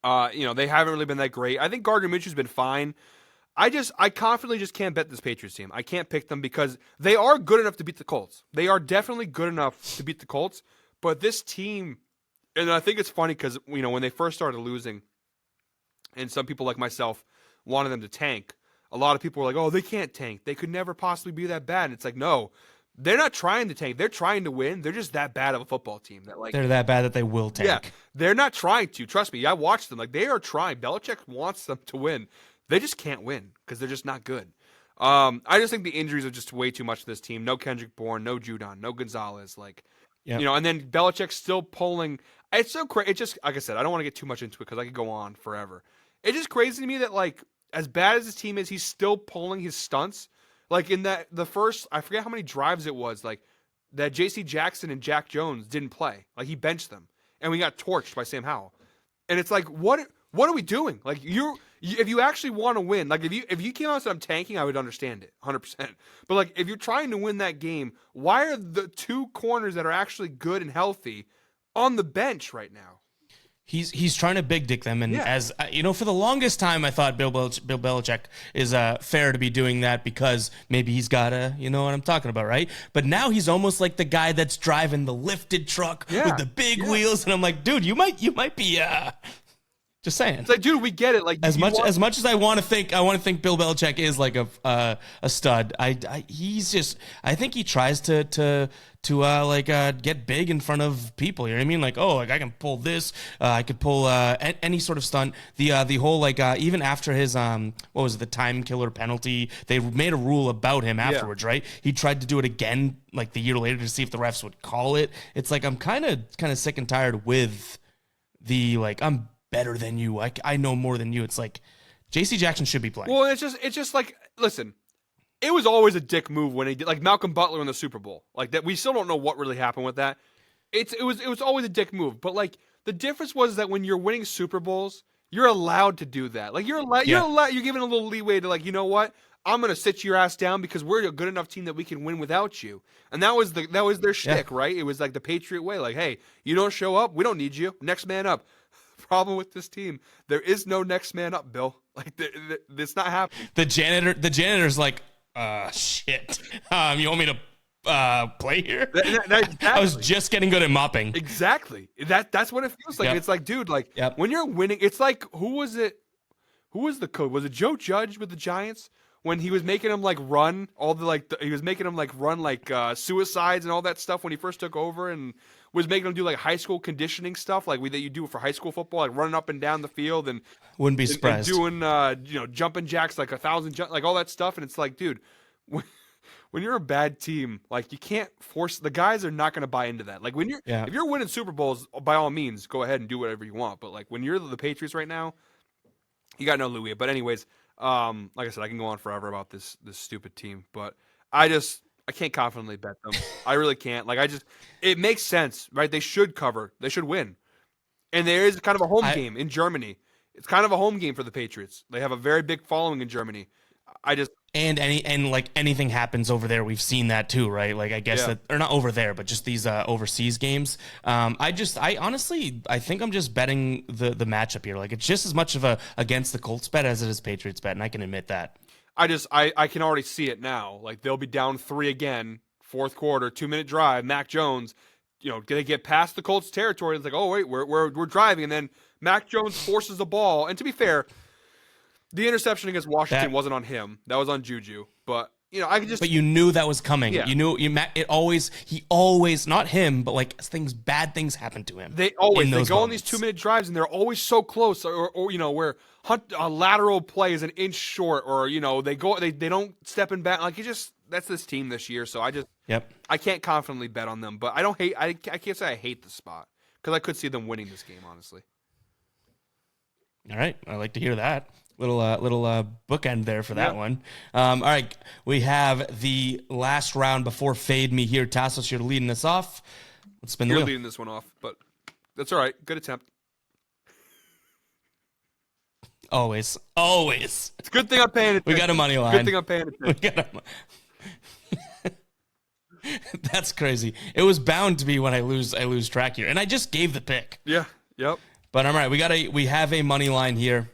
they haven't really been that great. I think Gardner Minshew's been fine. I confidently just can't bet this Patriots team. I can't pick them because they are good enough to beat the Colts. They are definitely good enough to beat the Colts. But this team, and I think it's funny because, when they first started losing, and some people like myself wanted them to tank, a lot of people were like, oh, they can't tank. They could never possibly be that bad. And it's like, no, they're not trying to tank. They're trying to win. They're just that bad of a football team. They're that bad that they will tank. Yeah, they're not trying to. Trust me. I watched them. Like, they are trying. Belichick wants them to win. They just can't win because they're just not good. I just think the injuries are just way too much to this team. No Kendrick Bourne, no Judon, no Gonzalez. And then Belichick's still pulling. It's so crazy. It's just, like I said, I don't want to get too much into it because I could go on forever. It's just crazy to me that, like, as bad as his team is, he's still pulling his stunts. Like, in the first, I forget how many drives it was, like, that J.C. Jackson and Jack Jones didn't play. Like, he benched them. And we got torched by Sam Howell. And it's like, what are we doing? Like, if you actually want to win, like, if you came out and said I'm tanking, I would understand it 100%. But like, if you're trying to win that game, why are the 2 corners that are actually good and healthy on the bench right now? He's trying to big dick them, and as for the longest time, I thought Bill Belichick is fair to be doing that because maybe he's got you know what I'm talking about, right? But now he's almost like the guy that's driving the lifted truck with the big wheels, and I'm like, dude, you might be just saying. It's like, dude, we get it. Like, as much as I want to think Bill Belichick is like a stud. I think he tries to get big in front of people. You know what I mean? Like, oh, like I can pull this. I could pull any sort of stunt. The whole even after his what was it, the time killer penalty? They made a rule about him afterwards, right? He tried to do it again like the year later to see if the refs would call it. It's like I'm kind of sick and tired with the I'm better than you. I know more than you. It's like J.C. Jackson should be playing. Well, it's just like, listen, it was always a dick move when he did, like Malcolm Butler in the Super Bowl. Like that, we still don't know what really happened with that. It was always a dick move. But like the difference was that when you're winning Super Bowls, you're allowed to do that. Like you're given a little leeway to, like, you know what? I'm gonna sit your ass down because we're a good enough team that we can win without you. And that was their shtick, right? It was like the Patriot way. Like, hey, you don't show up, we don't need you. Next man up. Problem with this team, there is no next man up, Bill. Like, it's not happening. The janitor's like, shit. You want me to play here? Exactly. I was just getting good at mopping. Exactly. That's what it feels like. It's like, dude, like when you're winning, it's like, who was it? Who was the coach? Was it Joe Judge with the Giants when he was making them like run all the he was making them like run like suicides and all that stuff when he first took over, and was making them do like high school conditioning stuff like that you do for high school football, like running up and down the field and wouldn't be surprised and doing jumping jacks like 1,000 like all that stuff. And it's like, dude, when you're a bad team, like you can't force, the guys are not going to buy into that. Like when if you're winning Super Bowls, by all means, go ahead and do whatever you want. But like when you're the Patriots right now, you got no Louis. But anyways, like I said, I can go on forever about this stupid team, but I can't confidently bet them. I really can't. Like it makes sense, right? They should cover. They should win. And there is kind of a home game in Germany. It's kind of a home game for the Patriots. They have a very big following in Germany. I just like anything happens over there, we've seen that too, right? Like I guess Yeah. that, or not over there, but just these overseas games. I honestly, I think I'm just betting the matchup here. Like it's just as much of a against the Colts bet as it is Patriots bet, and I can admit that. I can already see it now. Like they'll be down 3 again, fourth quarter, 2-minute drive. Mac Jones, they get past the Colts territory. It's like, oh wait, we're driving, and then Mac Jones forces the ball. And to be fair, the interception against Washington wasn't on him. That was on Juju. But I could just. But you knew that was coming. Yeah. You knew he always, not him, but like bad things happen to him. They go on these 2-minute drives, and they're always so close, or where a lateral play is an inch short, or they don't step in back. Like that's this team this year. So I can't confidently bet on them, but I can't say I hate the spot because I could see them winning this game, honestly. All right, I like to hear that. Little bookend there for that one. All right, we have the last round before Fade Me here. Tasos, you're leading us off. Let's spin the wheel. You're leading this one off, but that's all right. Good attempt. Always. It's a good thing I'm paying attention. We got a money line. Good thing I'm paying attention. That's crazy. It was bound to be when I lose track here, and I just gave the pick. Yeah. Yep. But all right, we have a money line here.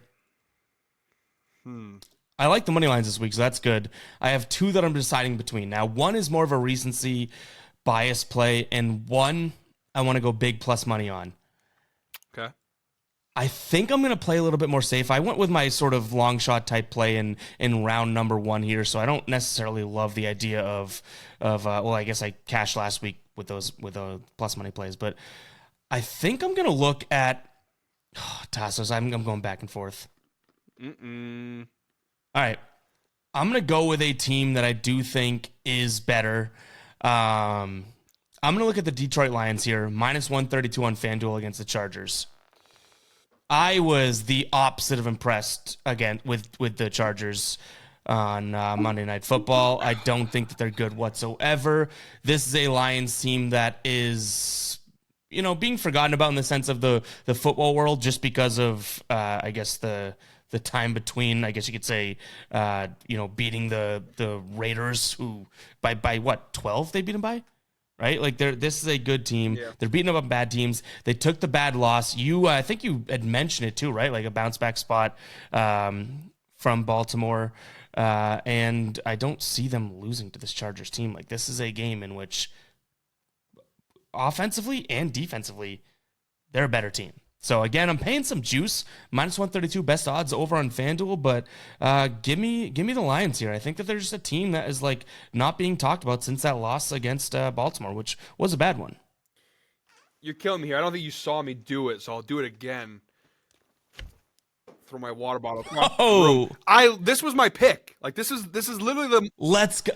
I like the money lines this week, so that's good. I have 2 that I'm deciding between. Now, one is more of a recency bias play, and one I want to go big plus money on. Okay. I think I'm going to play a little bit more safe. I went with my sort of long shot type play in round number 1 here, so I don't necessarily love the idea of I guess I cashed last week with those plus money plays, but I think I'm going to look at Tasos. I'm going back and forth. All right. I'm going to go with a team that I do think is better. I'm going to look at the Detroit Lions here, minus 132 on FanDuel against the Chargers. I was the opposite of impressed again with the Chargers on Monday Night Football. I don't think that they're good whatsoever. This is a Lions team that is, being forgotten about in the sense of the football world just because of, I guess, the time between, I guess you could say, beating the Raiders, who by what, 12 they beat them by, right? Like this is a good team. Yeah. They're beating up on bad teams. They took the bad loss. I think you had mentioned it too, right? Like a bounce back spot from Baltimore, and I don't see them losing to this Chargers team. Like this is a game in which, offensively and defensively, they're a better team. So again, I'm paying some juice, minus 132 best odds over on FanDuel, but give me the Lions here. I think that they're just a team that is like not being talked about since that loss against Baltimore, which was a bad one. You're killing me here. I don't think you saw me do it, so I'll do it again. Throw my water bottle. This was my pick. Like this is literally the. Let's go.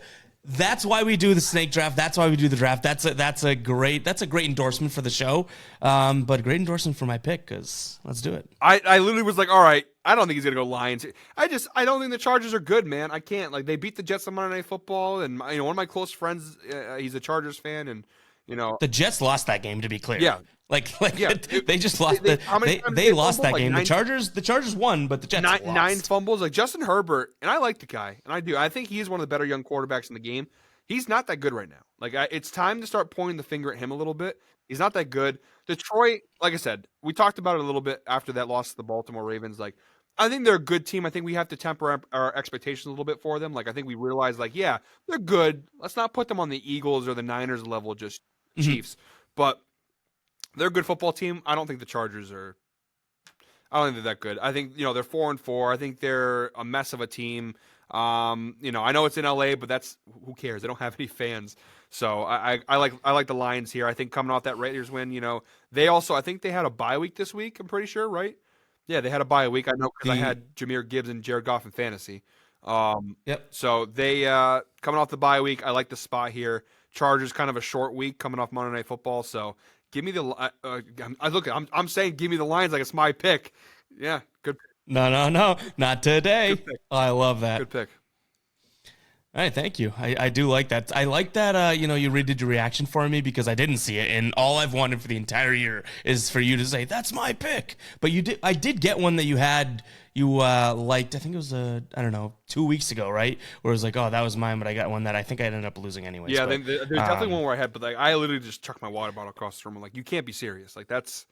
That's why we do the snake draft. That's why we do the draft. That's a great endorsement for the show, but great endorsement for my pick because let's do it. I literally was like, all right, I don't think he's gonna go Lions. I don't think the Chargers are good, man. I can't. Like they beat the Jets on Monday Night Football, and one of my close friends, he's a Chargers fan, and the Jets lost that game. To be clear, yeah. They just lost. They lost that game. The Chargers won, but the Jets lost. 9 fumbles. Like Justin Herbert, and I like the guy, and I do. I think he's one of the better young quarterbacks in the game. He's not that good right now. Like it's time to start pointing the finger at him a little bit. He's not that good. Detroit, like I said, we talked about it a little bit after that loss to the Baltimore Ravens. Like I think they're a good team. I think we have to temper our expectations a little bit for them. Like I think we realize, like, yeah, they're good. Let's not put them on the Eagles or the Niners level, just Chiefs. But they're a good football team. I don't think the Chargers are. I don't think they're that good. I think they're 4-4. I think they're a mess of a team. I know it's in LA, but that's who cares. They don't have any fans. So I like the Lions here. I think coming off that Raiders win, they also I think they had a bye week this week. I'm pretty sure, right? Yeah, they had a bye week. I know because I had Jahmyr Gibbs and Jared Goff in fantasy. Yep. So they coming off the bye week. I like the spot here. Chargers kind of a short week coming off Monday Night Football. So give me the. I'm saying give me the Lions like it's my pick. Yeah, good pick. No, not today. I love that. Good pick. All right, thank you. I do like that. I like that, you redid your reaction for me because I didn't see it, and all I've wanted for the entire year is for you to say, that's my pick. But I did get one that you liked, I think it was, I don't know, 2 weeks ago, right? Where it was like, oh, that was mine, but I got one that I think I ended up losing anyways. Yeah, but, there's definitely one where I had, but like I literally just chucked my water bottle across the room. I'm like, you can't be serious. Like that's,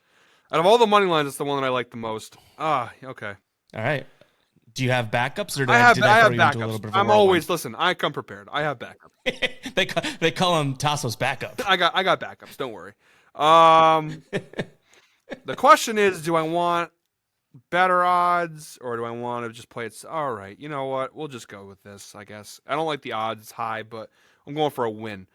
out of all the money lines, that's the one that I like the most. Okay. All right. Do you have backups, or I have throw you into a little backups. bit of a I'm always listen. I come prepared. I have backups. they call him Tasos backup. I got backups. Don't worry. The question is, do I want better odds or do I want to just play it? All right, you know what? We'll just go with this. I guess I don't like the odds; it's high, but I'm going for a win.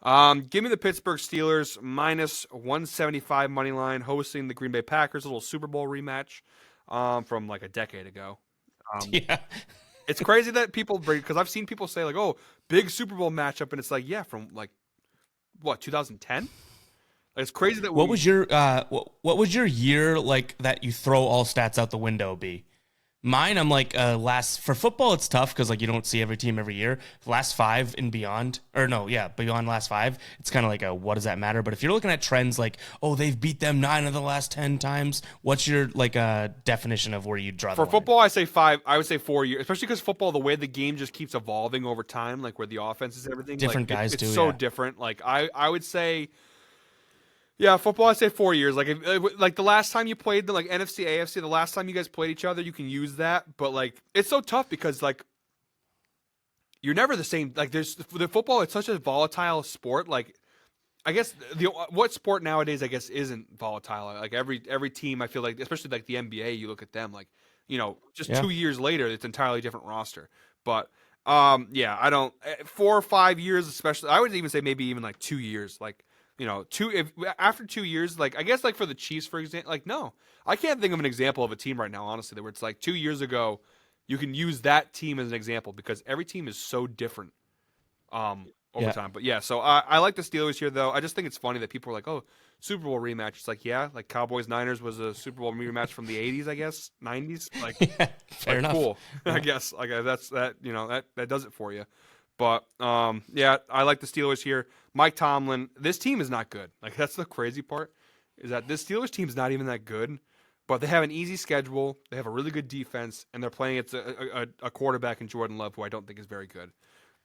Give me the Pittsburgh Steelers -175 money line hosting the Green Bay Packers. A little Super Bowl rematch from like a decade ago. Yeah. It's crazy that people bring, because I've seen people say like, "Oh, big Super Bowl matchup," and it's like, yeah, from like what 2010. Like, it's crazy that what was your year like that you throw all stats out the window be? Mine, I'm like for football, it's tough because like you don't see every team every year. Last five and beyond, beyond last five, it's kind of like what does that matter? But if you're looking at trends like, oh, they've beat them 9 of the last 10 times, what's your like definition of where you draw the line? For football, I say 5. I would say 4 years, especially because football, the way the game just keeps evolving over time, like where the offense is everything. Different like, guys it's do, so yeah. different. Like I would say. Yeah, football, I'd say 4 years. Like the last time you played the like NFC, AFC, the last time you guys played each other, you can use that. But like, it's so tough because like, you're never the same. Like the football, it's such a volatile sport. Like, I guess what sport nowadays, I guess, isn't volatile. Like every team, I feel like, especially like the NBA, you look at them like, just 2 years later, it's an entirely different roster. But yeah, I don't 4 or 5 years, especially. I would even say maybe even like 2 years, like. After 2 years, like I guess like for the Chiefs, for example, like no, I can't think of an example of a team right now, honestly, where it's like 2 years ago, you can use that team as an example because every team is so different over time. But yeah, so I like the Steelers here though. I just think it's funny that people are like, oh, Super Bowl rematch. It's like, yeah, like Cowboys Niners was a Super Bowl rematch from the 80s, I guess, 90s. Like, fair enough. Cool. Yeah. I guess like that's that that does it for you. But yeah, I like the Steelers here. Mike Tomlin, this team is not good. Like that's the crazy part, is that this Steelers team is not even that good. But they have an easy schedule. They have a really good defense, and they're playing against a quarterback in Jordan Love, who I don't think is very good.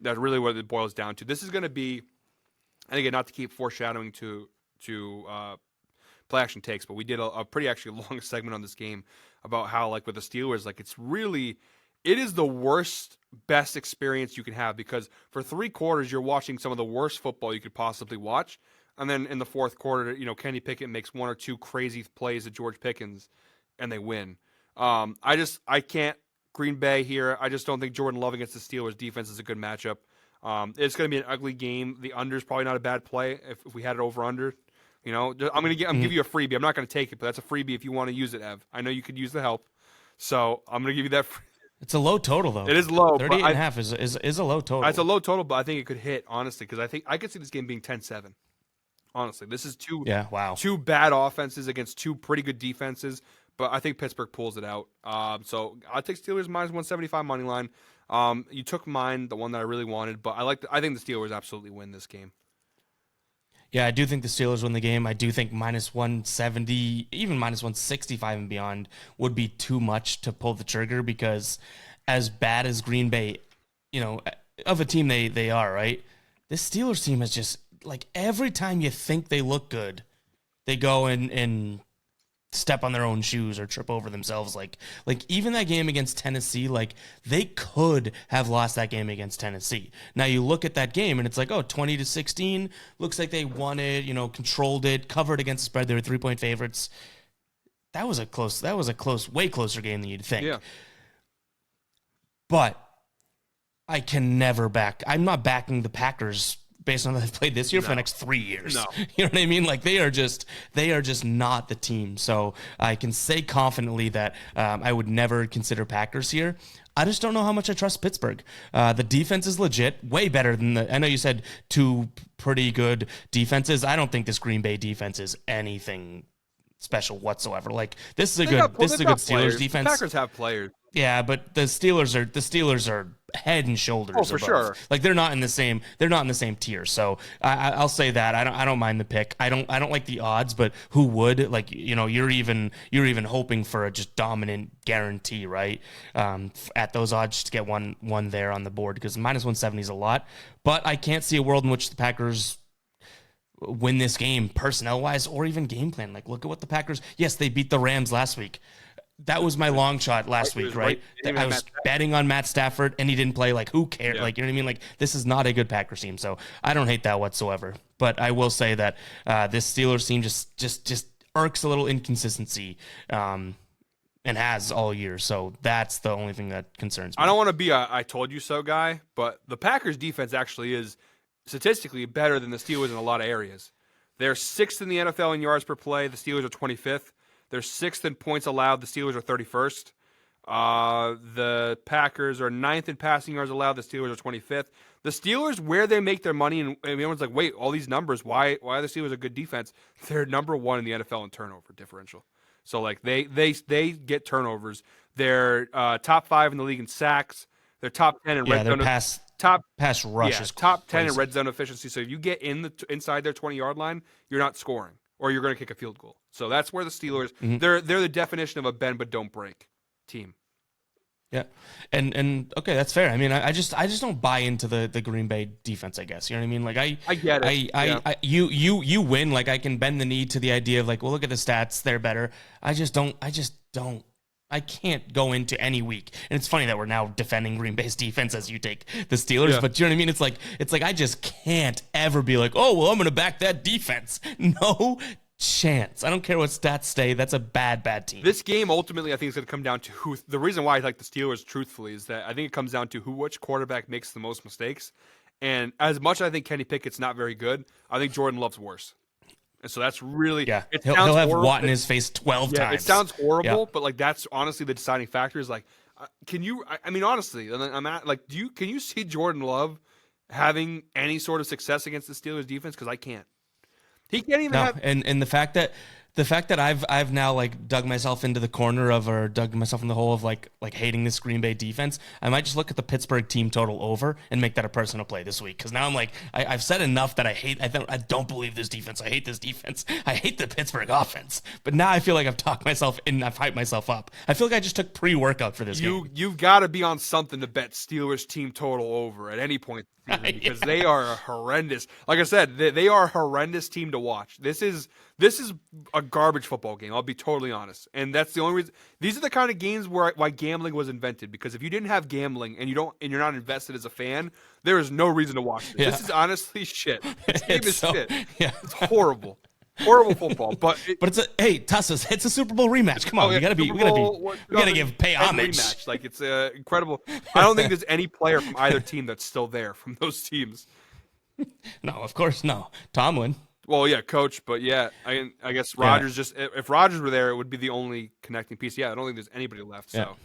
That's really what it boils down to. This is going to be, and again, not to keep foreshadowing to play action takes, but we did a pretty actually long segment on this game about how like with the Steelers, like it is the worst, best experience you can have because for 3 quarters, you're watching some of the worst football you could possibly watch. And then in the fourth quarter, Kenny Pickett makes 1 or 2 crazy plays to George Pickens and they win. I can't Green Bay here. I just don't think Jordan Love against the Steelers defense is a good matchup. It's going to be an ugly game. The under is probably not a bad play if we had it over under. I'm give you a freebie. I'm not going to take it, but that's a freebie if you want to use it, Ev. I know you could use the help. So I'm going to give you that. It's a low total, though. It is low. 38.5 is a low total. It's a low total, but I think it could hit, honestly, because I think I could see this game being 10-7. Honestly, this is two bad offenses against 2 pretty good defenses, but I think Pittsburgh pulls it out. So I take Steelers -175 money line. You took mine, the one that I really wanted, but I think the Steelers absolutely win this game. Yeah, I do think the Steelers win the game. I do think -170, even -165 and beyond would be too much to pull the trigger because as bad as Green Bay, of a team they are, right? This Steelers team is just, like, every time you think they look good, they go and step on their own shoes or trip over themselves. Like even that game against Tennessee, like they could have lost that game against Tennessee. Now you look at that game and it's like, 20-16, looks like they won it, controlled it, covered against the spread. They were 3-point favorites. That was a close, way closer game than you'd think. Yeah. But I can never I'm not backing the Packers based on how they've played this year for the next 3 years. No. You know what I mean? Like they are just not the team. So I can say confidently that I would never consider Packers here. I just don't know how much I trust Pittsburgh. The defense is legit, way better than I know you said 2 pretty good defenses. I don't think this Green Bay defense is anything special whatsoever. Like this is a good Steelers defense. The Packers have players. Yeah, but the Steelers are head and shoulders for above. sure. Like they're not in the same tier. So I'll say that I don't mind the pick. I don't like the odds, but who would? Like, you're even hoping for a just dominant guarantee, right? At those odds, just to get one there on the board, because minus 170 is a lot. But I can't see a world in which the Packers win this game personnel wise or even game plan. Like, look at what the Packers. Yes, they beat the Rams last week. That was my long shot last week, right? I was betting on Matt Stafford, and he didn't play. Like, who cares? Yeah. Like, you know what I mean? Like, this is not a good Packers team, so I don't hate that whatsoever. But I will say that this Steelers team just irks a little inconsistency, and has all year. So that's the only thing that concerns me. I don't want to be a I told you so guy, but the Packers defense actually is statistically better than the Steelers in a lot of areas. They're 6th in the NFL in yards per play. The Steelers are 25th. They're 6th in points allowed. The Steelers are 31st. The Packers are 9th in passing yards allowed. The Steelers are 25th. The Steelers, where they make their money, and everyone's like, wait, all these numbers, why are the Steelers a good defense? They're number 1 in the NFL in turnover differential. So, like, they get turnovers. They're top 5 in the league in sacks. They're top 10 in red zone. Pass rush is top 10 crazy. in red zone efficiency. So if you get inside their 20-yard line, you're not scoring, or you're going to kick a field goal. So that's where the Steelers they're the definition of a bend but don't break team. Yeah, and okay, that's fair. I mean, I just don't buy into the Green Bay defense, I guess. You know what I mean? Like I get it. You win. Like, I can bend the knee to the idea of, like, well, look at the stats, they're better. I just don't. I can't go into any week. And it's funny that we're now defending Green Bay's defense as you take the Steelers, Yeah. but do you know what I mean? It's like I just can't ever be like, oh, well, I'm going to back that defense. No chance. I don't care what stats say. That's a bad team. This game ultimately, I think, is going to come down to who. The reason why I like the Steelers, truthfully, is that I think it comes down to which quarterback makes the most mistakes. And as much as I think Kenny Pickett's not very good, I think Jordan Love's worse. And so that's really He'll have Watt in his face 12 times. It sounds horrible, but like that's honestly the deciding factor. Is like, can you? I mean, honestly, I'm at like, can you see Jordan Love having any sort of success against the Steelers defense? Because I can't. He can't even have. And the fact that I've now, like, dug myself into the corner of, or dug myself in the hole of like hating this Green Bay defense, I might just look at the Pittsburgh team total over and make that a personal play this week. Because now I'm like, I've said enough that I don't believe this defense. I hate this defense. I hate the Pittsburgh offense. But now I feel like I've talked myself in. I've hyped myself up. I feel like I just took pre-workout for this game. You've got to be on something to bet Steelers team total over at any point. Because they are horrendous. Like I said, they are a horrendous team to watch. This is a garbage football game. I'll be totally honest, and that's the only reason. These are the kind of games why gambling was invented. Because if you didn't have gambling and you're not invested as a fan, there is no reason to watch this. Yeah. This is honestly shit. This game is shit. Yeah. It's horrible. Horrible football, but Tasos, it's a Super Bowl rematch. Come on, we gotta pay homage. Rematch. Like, it's incredible. I don't think there's any player from either team that's still there from those teams. No, of course no. Tomlin. Well, yeah, coach, but yeah, I guess Rodgers if Rodgers were there, it would be the only connecting piece. Yeah, I don't think there's anybody left. So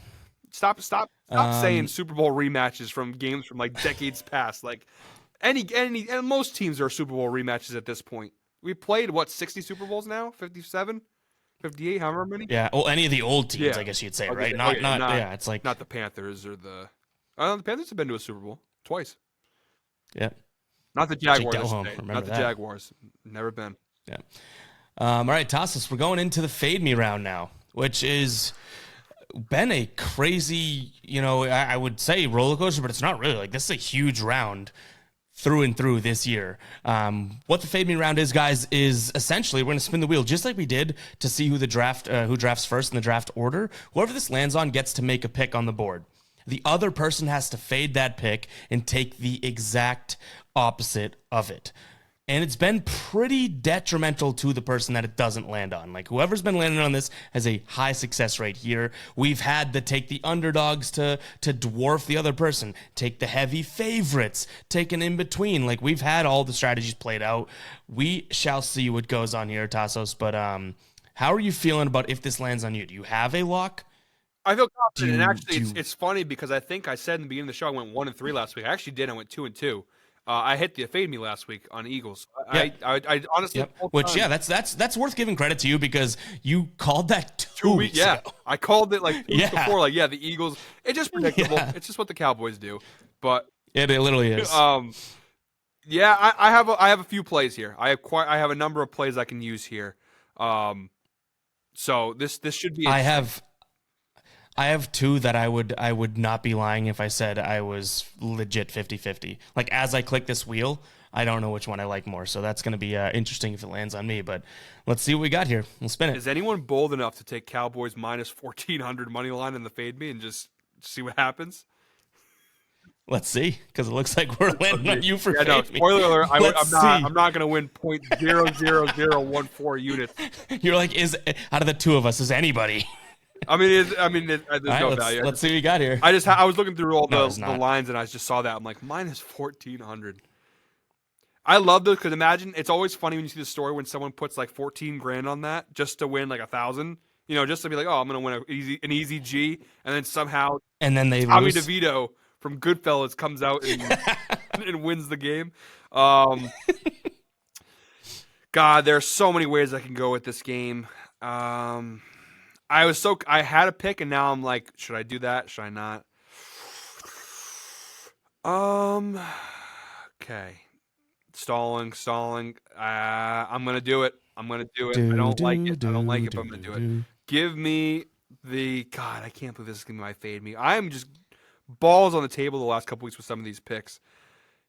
stop saying Super Bowl rematches from games from like decades past. Like and most teams are Super Bowl rematches at this point. We played, 60 Super Bowls now? 57? 58, however many? Yeah, well, any of the old teams, I guess you'd say, right? It's like... Not the Panthers or the... the Panthers have been to a Super Bowl twice. Yeah. Not the Jaguars. Not the Jaguars. Never been. Yeah. All right, Tasos, we're going into the Fade Me round now, which is... been a crazy, I would say roller coaster, but it's not really. Like, this is a huge round through and through this year. What the Fade Me round is, guys, is essentially we're going to spin the wheel just like we did to see who drafts first in the draft order. Whoever this lands on gets to make a pick on the board. The other person has to fade that pick and take the exact opposite of it. And it's been pretty detrimental to the person that it doesn't land on. Like, whoever's been landing on this has a high success rate here. We've had to take the underdogs to dwarf the other person, take the heavy favorites, take an in-between. Like, we've had all the strategies played out. We shall see what goes on here, Tasos. But how are you feeling about if this lands on you? Do you have a lock? I feel confident. And actually, it's funny because I think I said in the beginning of the show I went 1-3 last week. I actually did. I went 2-2. I hit the fade me last week on Eagles. Yeah. I honestly, Which that's worth giving credit to you because you called that 2 weeks yeah, ago. I called it like 2 weeks Yeah. before. Like, yeah, the Eagles. It's just predictable. Yeah. It's just what the Cowboys do. But It literally is. yeah, I have a few plays here. I have a number of plays I can use here. So this should be. I have two that I would not be lying if I said I was legit 50-50. Like as I click this wheel, I don't know which one I like more. So that's going to be interesting if it lands on me. But let's see what we got here. We'll spin it. Is anyone bold enough to take Cowboys minus 1,400 money line in the fade me and just see what happens? Let's see, because it looks like we're landing on you for fade me. Spoiler alert, I'm not going to win 0.00014 units. You're like, out of the two of us, is anybody? There's no value. Let's see what you got here. I was looking through all the lines and I just saw that. I'm like, minus 1,400. I love those because imagine it's always funny when you see the story when someone puts like 14 grand on that just to win like 1,000. You know, just to be like, oh, I'm gonna win an easy G, and then somehow they Tommy lose. DeVito from Goodfellas comes out and wins the game. God, there's so many ways I can go with this game. I had a pick and now I'm like, should I do that? Should I not? Okay. Stalling. I'm going to do it. I don't like it. I don't like it, but I'm going to do it. Give me God, I can't believe this is going to be my fade me. I am just balls on the table the last couple weeks with some of these picks.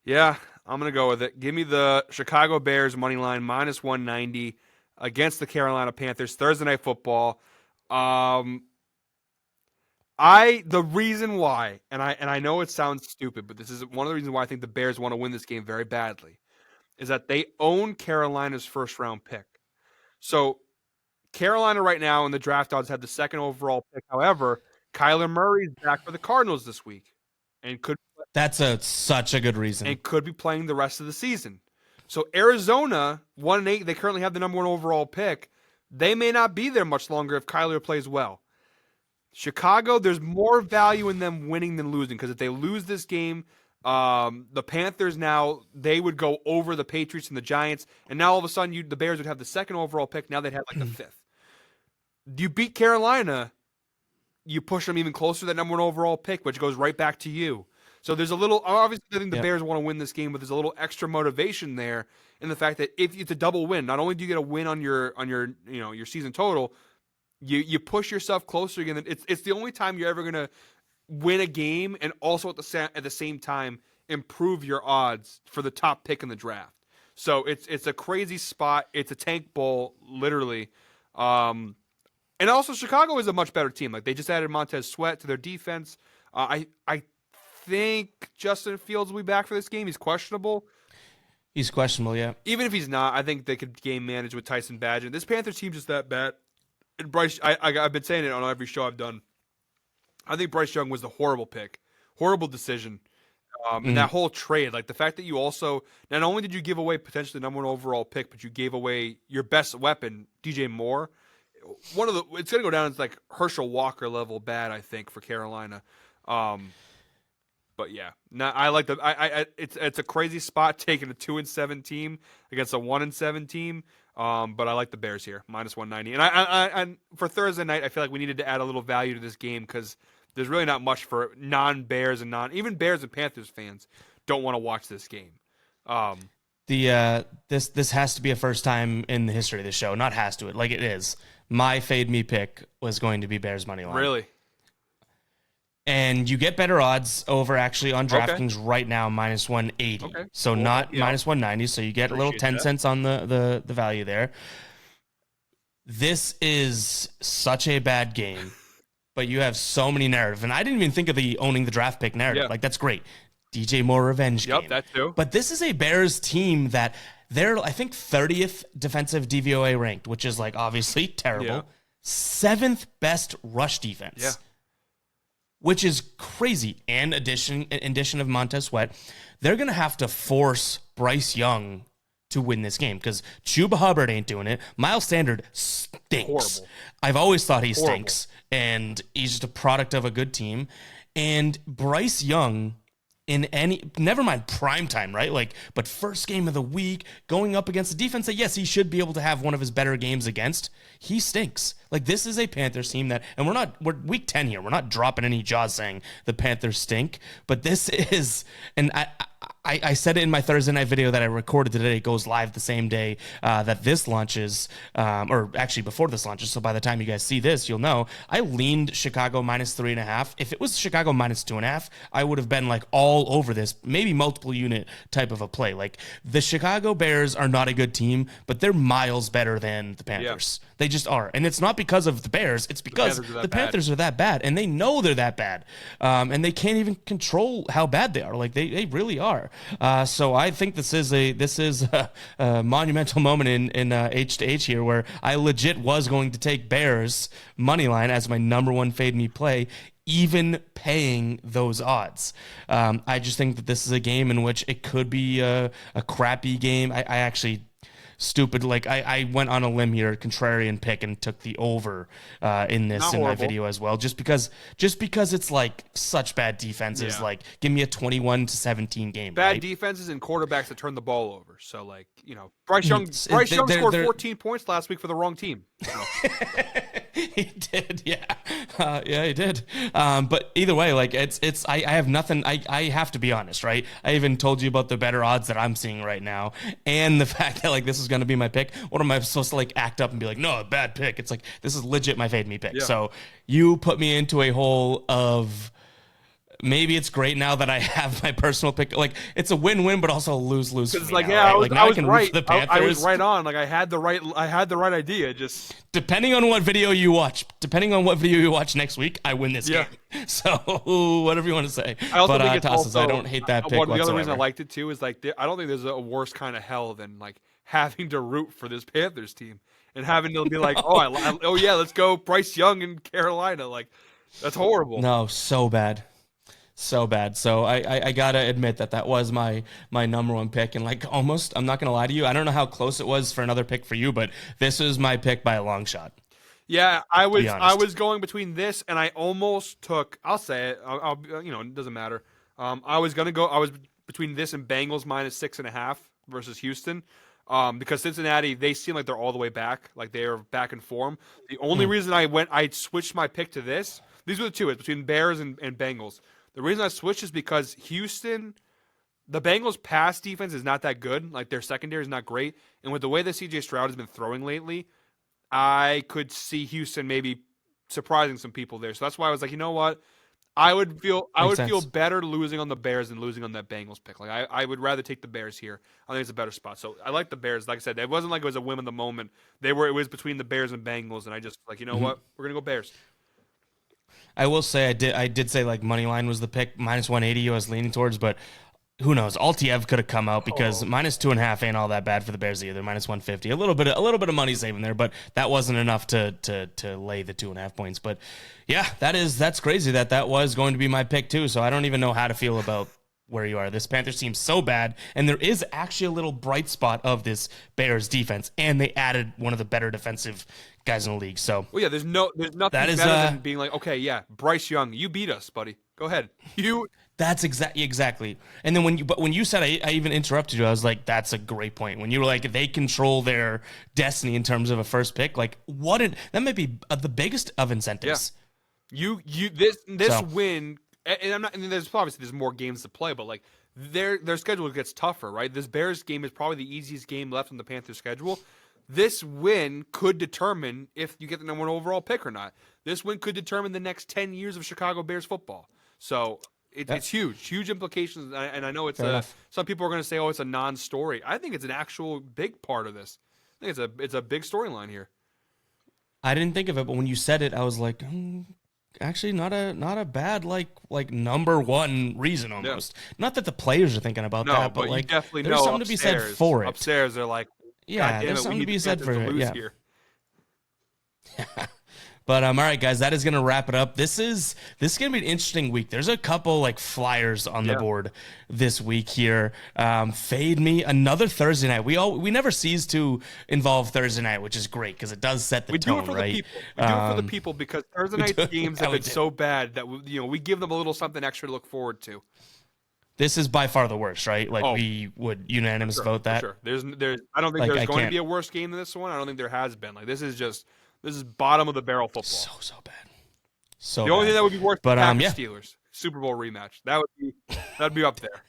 Yeah, I'm going to go with it. Give me the Chicago Bears money line minus 190 against the Carolina Panthers Thursday Night Football. The reason why, and I know it sounds stupid, but this is one of the reasons why I think the Bears want to win this game very badly, is that they own Carolina's first round pick. So Carolina right now in the draft odds have the second overall pick. However, Kyler Murray's back for the Cardinals this week, and that's such a good reason, and could be playing the rest of the season. So Arizona 1-8, they currently have the number 1 overall pick. They may not be there much longer if Kyler plays well. Chicago, there's more value in them winning than losing because if they lose this game, the Panthers now, they would go over the Patriots and the Giants, and now all of a sudden the Bears would have the second overall pick. Now they'd have like the 5th. You beat Carolina, you push them even closer to that number 1 overall pick, which goes right back to you. So there's a little, obviously I think the Bears want to win this game, but there's a little extra motivation there in the fact that if it's a double win, not only do you get a win on your your season total, you push yourself closer again. It's the only time you're ever gonna win a game and also at the same time improve your odds for the top pick in the draft. So it's a crazy spot. It's a tank bowl, literally. And also Chicago is a much better team. Like they just added Montez Sweat to their defense. I think Justin Fields will be back for this game. He's questionable. He's questionable, yeah. Even if he's not, I think they could game manage with Tyson Badgett. This Panthers team just that bad. And Bryce, I've been saying it on every show I've done. I think Bryce Young was the horrible pick, horrible decision, and that whole trade. Like the fact that you also not only did you give away potentially the number 1 overall pick, but you gave away your best weapon, DJ Moore. It's gonna go down as like Herschel Walker level bad, I think, for Carolina. But yeah, I like it's a crazy spot taking a 2-7 team against a 1-7 team. But I like the Bears here, minus 190. And I for Thursday night, I feel like we needed to add a little value to this game because there's really not much for non-Bears and even Bears and Panthers fans don't want to watch this game. This has to be a first time in the history of the show. Not has to, it is. My fade me pick was going to be Bears money line. Really? And you get better odds over actually on DraftKings right now, minus 180. Okay. So not minus 190. So you get a little 10 cents on the value there. This is such a bad game, but you have so many narrative. And I didn't even think of the owning the draft pick narrative. Like, that's great. DJ Moore revenge game. Yep, that too. But this is a Bears team that they're, I think, 30th defensive DVOA ranked, which is like obviously terrible. Yeah. 7th best rush defense. Yeah. Which is crazy. And addition of Montez Sweat, they're going to have to force Bryce Young to win this game because Chuba Hubbard ain't doing it. Miles Sanders stinks. Horrible. I've always thought he stinks, and he's just a product of a good team. And Bryce Young in any, never mind prime time, right? Like, but first game of the week, going up against a defense that, yes, he should be able to have one of his better games against, he stinks. Like, this is a Panthers team that, and we're week 10 here. We're not dropping any jaws saying the Panthers stink, but this is, and I said it in my Thursday night video that I recorded today. It goes live the same day that this launches, or actually before this launches. So by the time you guys see this, you'll know I leaned Chicago -3.5. If it was Chicago -2.5, I would have been like all over this, maybe multiple unit type of a play. Like, the Chicago Bears are not a good team, but they're miles better than the Panthers. Yeah. They just are. And it's not because of the Bears. It's because the Panthers are that bad, and they know they're that bad. And they can't even control how bad they are. Like, they really are. So I think this is a monumental moment in H2H here, where I legit was going to take Bears money line as my number one fade me play, even paying those odds. I just think that this is a game in which it could be a crappy game. I actually stupid. Like, I went on a limb here, contrarian pick, and took the over in this my video as well, just because it's like such bad defenses. Yeah. Like, give me a 21-17 game. Bad defenses and quarterbacks that turn the ball over. So, like, you know, Bryce Young scored 14 points last week for the wrong team. So. He did, yeah. Yeah, he did. But either way, like, I have nothing. I have to be honest, right? I even told you about the better odds that I'm seeing right now, and the fact that, like, this is going to be my pick. What am I supposed to, like, act up and be like, no, bad pick? It's like, this is legit my fade me pick. Yeah. So you put me into a hole of, maybe it's great now that I have my personal pick. Like, it's a win-win, but also a lose-lose. It's like, yeah, right? I was right. I was right on. Like, I had the right idea. Just depending on what video you watch next week, I win this game. So whatever you want to say. I also think it's Tasos, also, I don't hate that pick whatsoever. The other reason I liked it too is, like, I don't think there's a worse kind of hell than, like, having to root for this Panthers team and having to be like, oh yeah, let's go Bryce Young in Carolina. Like, that's horrible. No, so bad. So bad. So I gotta admit that was my number one pick, and, like, almost, I'm not gonna lie to you, I don't know how close it was for another pick for you, but this is my pick by a long shot. Yeah, I was going between this, and I almost took, I'll say it, I'll it doesn't matter. I was between this and Bengals -6.5 versus Houston. Because Cincinnati, they seem like they're all the way back, like they are back in form. The only reason I switched my pick to this, these were the two, it's between Bears and Bengals. The reason I switched is because Houston, the Bengals' pass defense is not that good. Like, their secondary is not great. And with the way that C.J. Stroud has been throwing lately, I could see Houston maybe surprising some people there. So that's why I was like, you know what? I would feel better losing on the Bears than losing on that Bengals pick. Like, I would rather take the Bears here. I think it's a better spot. So I like the Bears. Like I said, it wasn't like it was a whim of the moment. It was between the Bears and Bengals, and I just, like, you know what? We're gonna go Bears. I will say I did say, like, money line was the pick, -180 I was leaning towards, but who knows? Altiev could have come out because -2.5 ain't all that bad for the Bears either. -150, a little bit of money saving there, but that wasn't enough to lay the 2.5 points. But yeah, that's crazy that was going to be my pick too. So I don't even know how to feel about where you are. This Panthers team's so bad, and there is actually a little bright spot of this Bears defense, and they added one of the better defensive guys in the league. So, well, yeah, there's nothing better than being like, okay, yeah, Bryce Young, you beat us, buddy. Go ahead. That's exactly. And then when you said, I even interrupted you, I was like, that's a great point. When you were like, they control their destiny in terms of a first pick, like, that might be the biggest of incentives. Yeah. This win, and there's more games to play, but, like, their schedule gets tougher, right? This Bears game is probably the easiest game left on the Panthers schedule. This win could determine if you get the number one overall pick or not. This win could determine the next 10 years of Chicago Bears football. So it's huge implications. And I know it's some people are going to say, oh, it's a non-story. I think it's an actual big part of this. I think it's a big storyline here. I didn't think of it, but when you said it, I was like, actually not a bad like number one reason almost. Yeah. Not that the players are thinking about that, but like, definitely there's something to be said for it. Upstairs, they're like, yeah, there's something to be said for it. Yeah. Here. But all right, guys, that is going to wrap it up. This is going to be an interesting week. There's a couple, like, flyers on the board this week here. Fade me another Thursday night. We never cease to involve Thursday night, which is great because it does set the tone, right? We do it for the people because Thursday night games have been so bad that we give them a little something extra to look forward to. this is by far the worst, right? Like Oh, we would unanimous sure, vote that. sure. I don't think Like there's I going to can't. be a worse game than this one. I don't think there has been. Like this is bottom of the barrel football. So bad. So The only thing bad. that would be worse But than yeah. Steelers Super Bowl rematch. That'd be up there.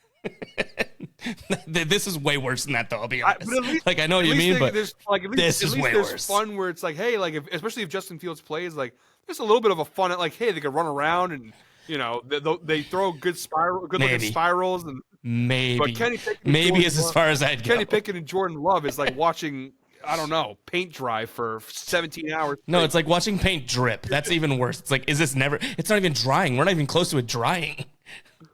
This is way worse than that, though. I'll be honest. But at least, like I know what you mean, but there's, like, this is way there's worse. fun where it's like, hey, like especially if Justin Fields plays, like there's a little bit of a fun. Like, hey, they could run around and they throw good looking spirals and maybe. But Kenny Pickett maybe is as far as I'd go. Kenny Pickett and Jordan Love is like watching. I don't know, paint dry for 17 hours. No, it's like watching paint drip. That's even worse. It's like, is this never? It's not even drying. We're not even close to it drying.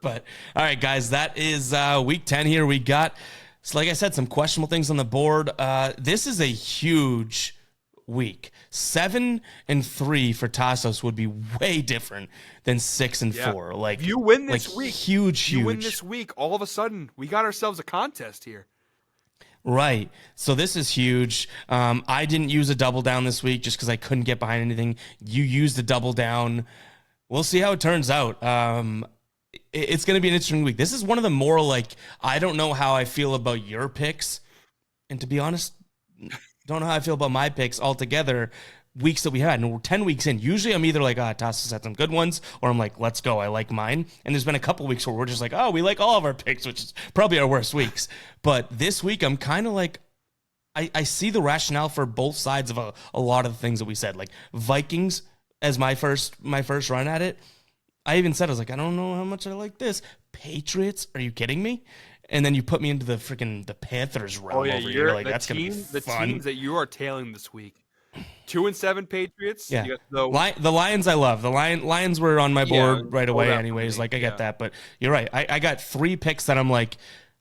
But all right, guys, that is week 10 here. We got, so like I said, some questionable things on the board. This is a huge week. 7-3 for Tasos would be way different than 6-4. Like if you win this week, huge. You win this week, all of a sudden we got ourselves a contest here. Right. So this is huge. I didn't use a double down this week just because I couldn't get behind anything. You used a double down. We'll see how it turns out. It's going to be an interesting week. This is one of the more like, I don't know how I feel about your picks. And to be honest, don't know how I feel about my picks altogether. Weeks that we had, and we're 10 weeks in. Usually I'm either like, Tasos had some good ones, or I'm like, let's go, I like mine. And there's been a couple weeks where we're just like, oh, we like all of our picks, which is probably our worst weeks. But this week I'm kind of like, I see the rationale for both sides of a lot of the things that we said. Like Vikings as my first run at it. I even said, I was like, I don't know how much I like this. Patriots, are you kidding me? And then you put me into the Panthers realm over here. Like, that's going to be fun. The teams that you are tailing this week. 2-7 Patriots. Yeah. The Lions I love. The Lions were on my board right away anyways. Like, I get that. But you're right. I got 3 picks that I'm like,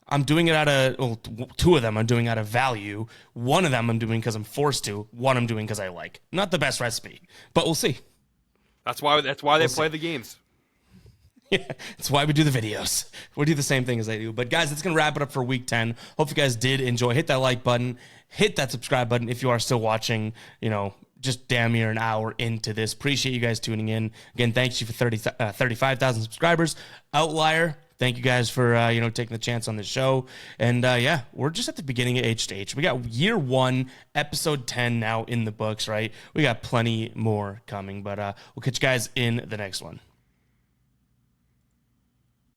I'm doing it out of, well, 2 of them I'm doing out of value. 1 of them I'm doing because I'm forced to. 1 I'm doing because I like. Not the best recipe, but we'll see. That's why they play the games. Yeah, that's why we do the videos. We do the same thing as they do. But guys, that's going to wrap it up for week 10. Hope you guys did enjoy. Hit that like button. Hit that subscribe button if you are still watching, just damn near an hour into this. Appreciate you guys tuning in. Again, thanks you for 35,000 subscribers. Outlier, thank you guys for, taking the chance on this show. And, we're just at the beginning of H2H. We got year 1, episode 10 now in the books, right? We got plenty more coming. But we'll catch you guys in the next one.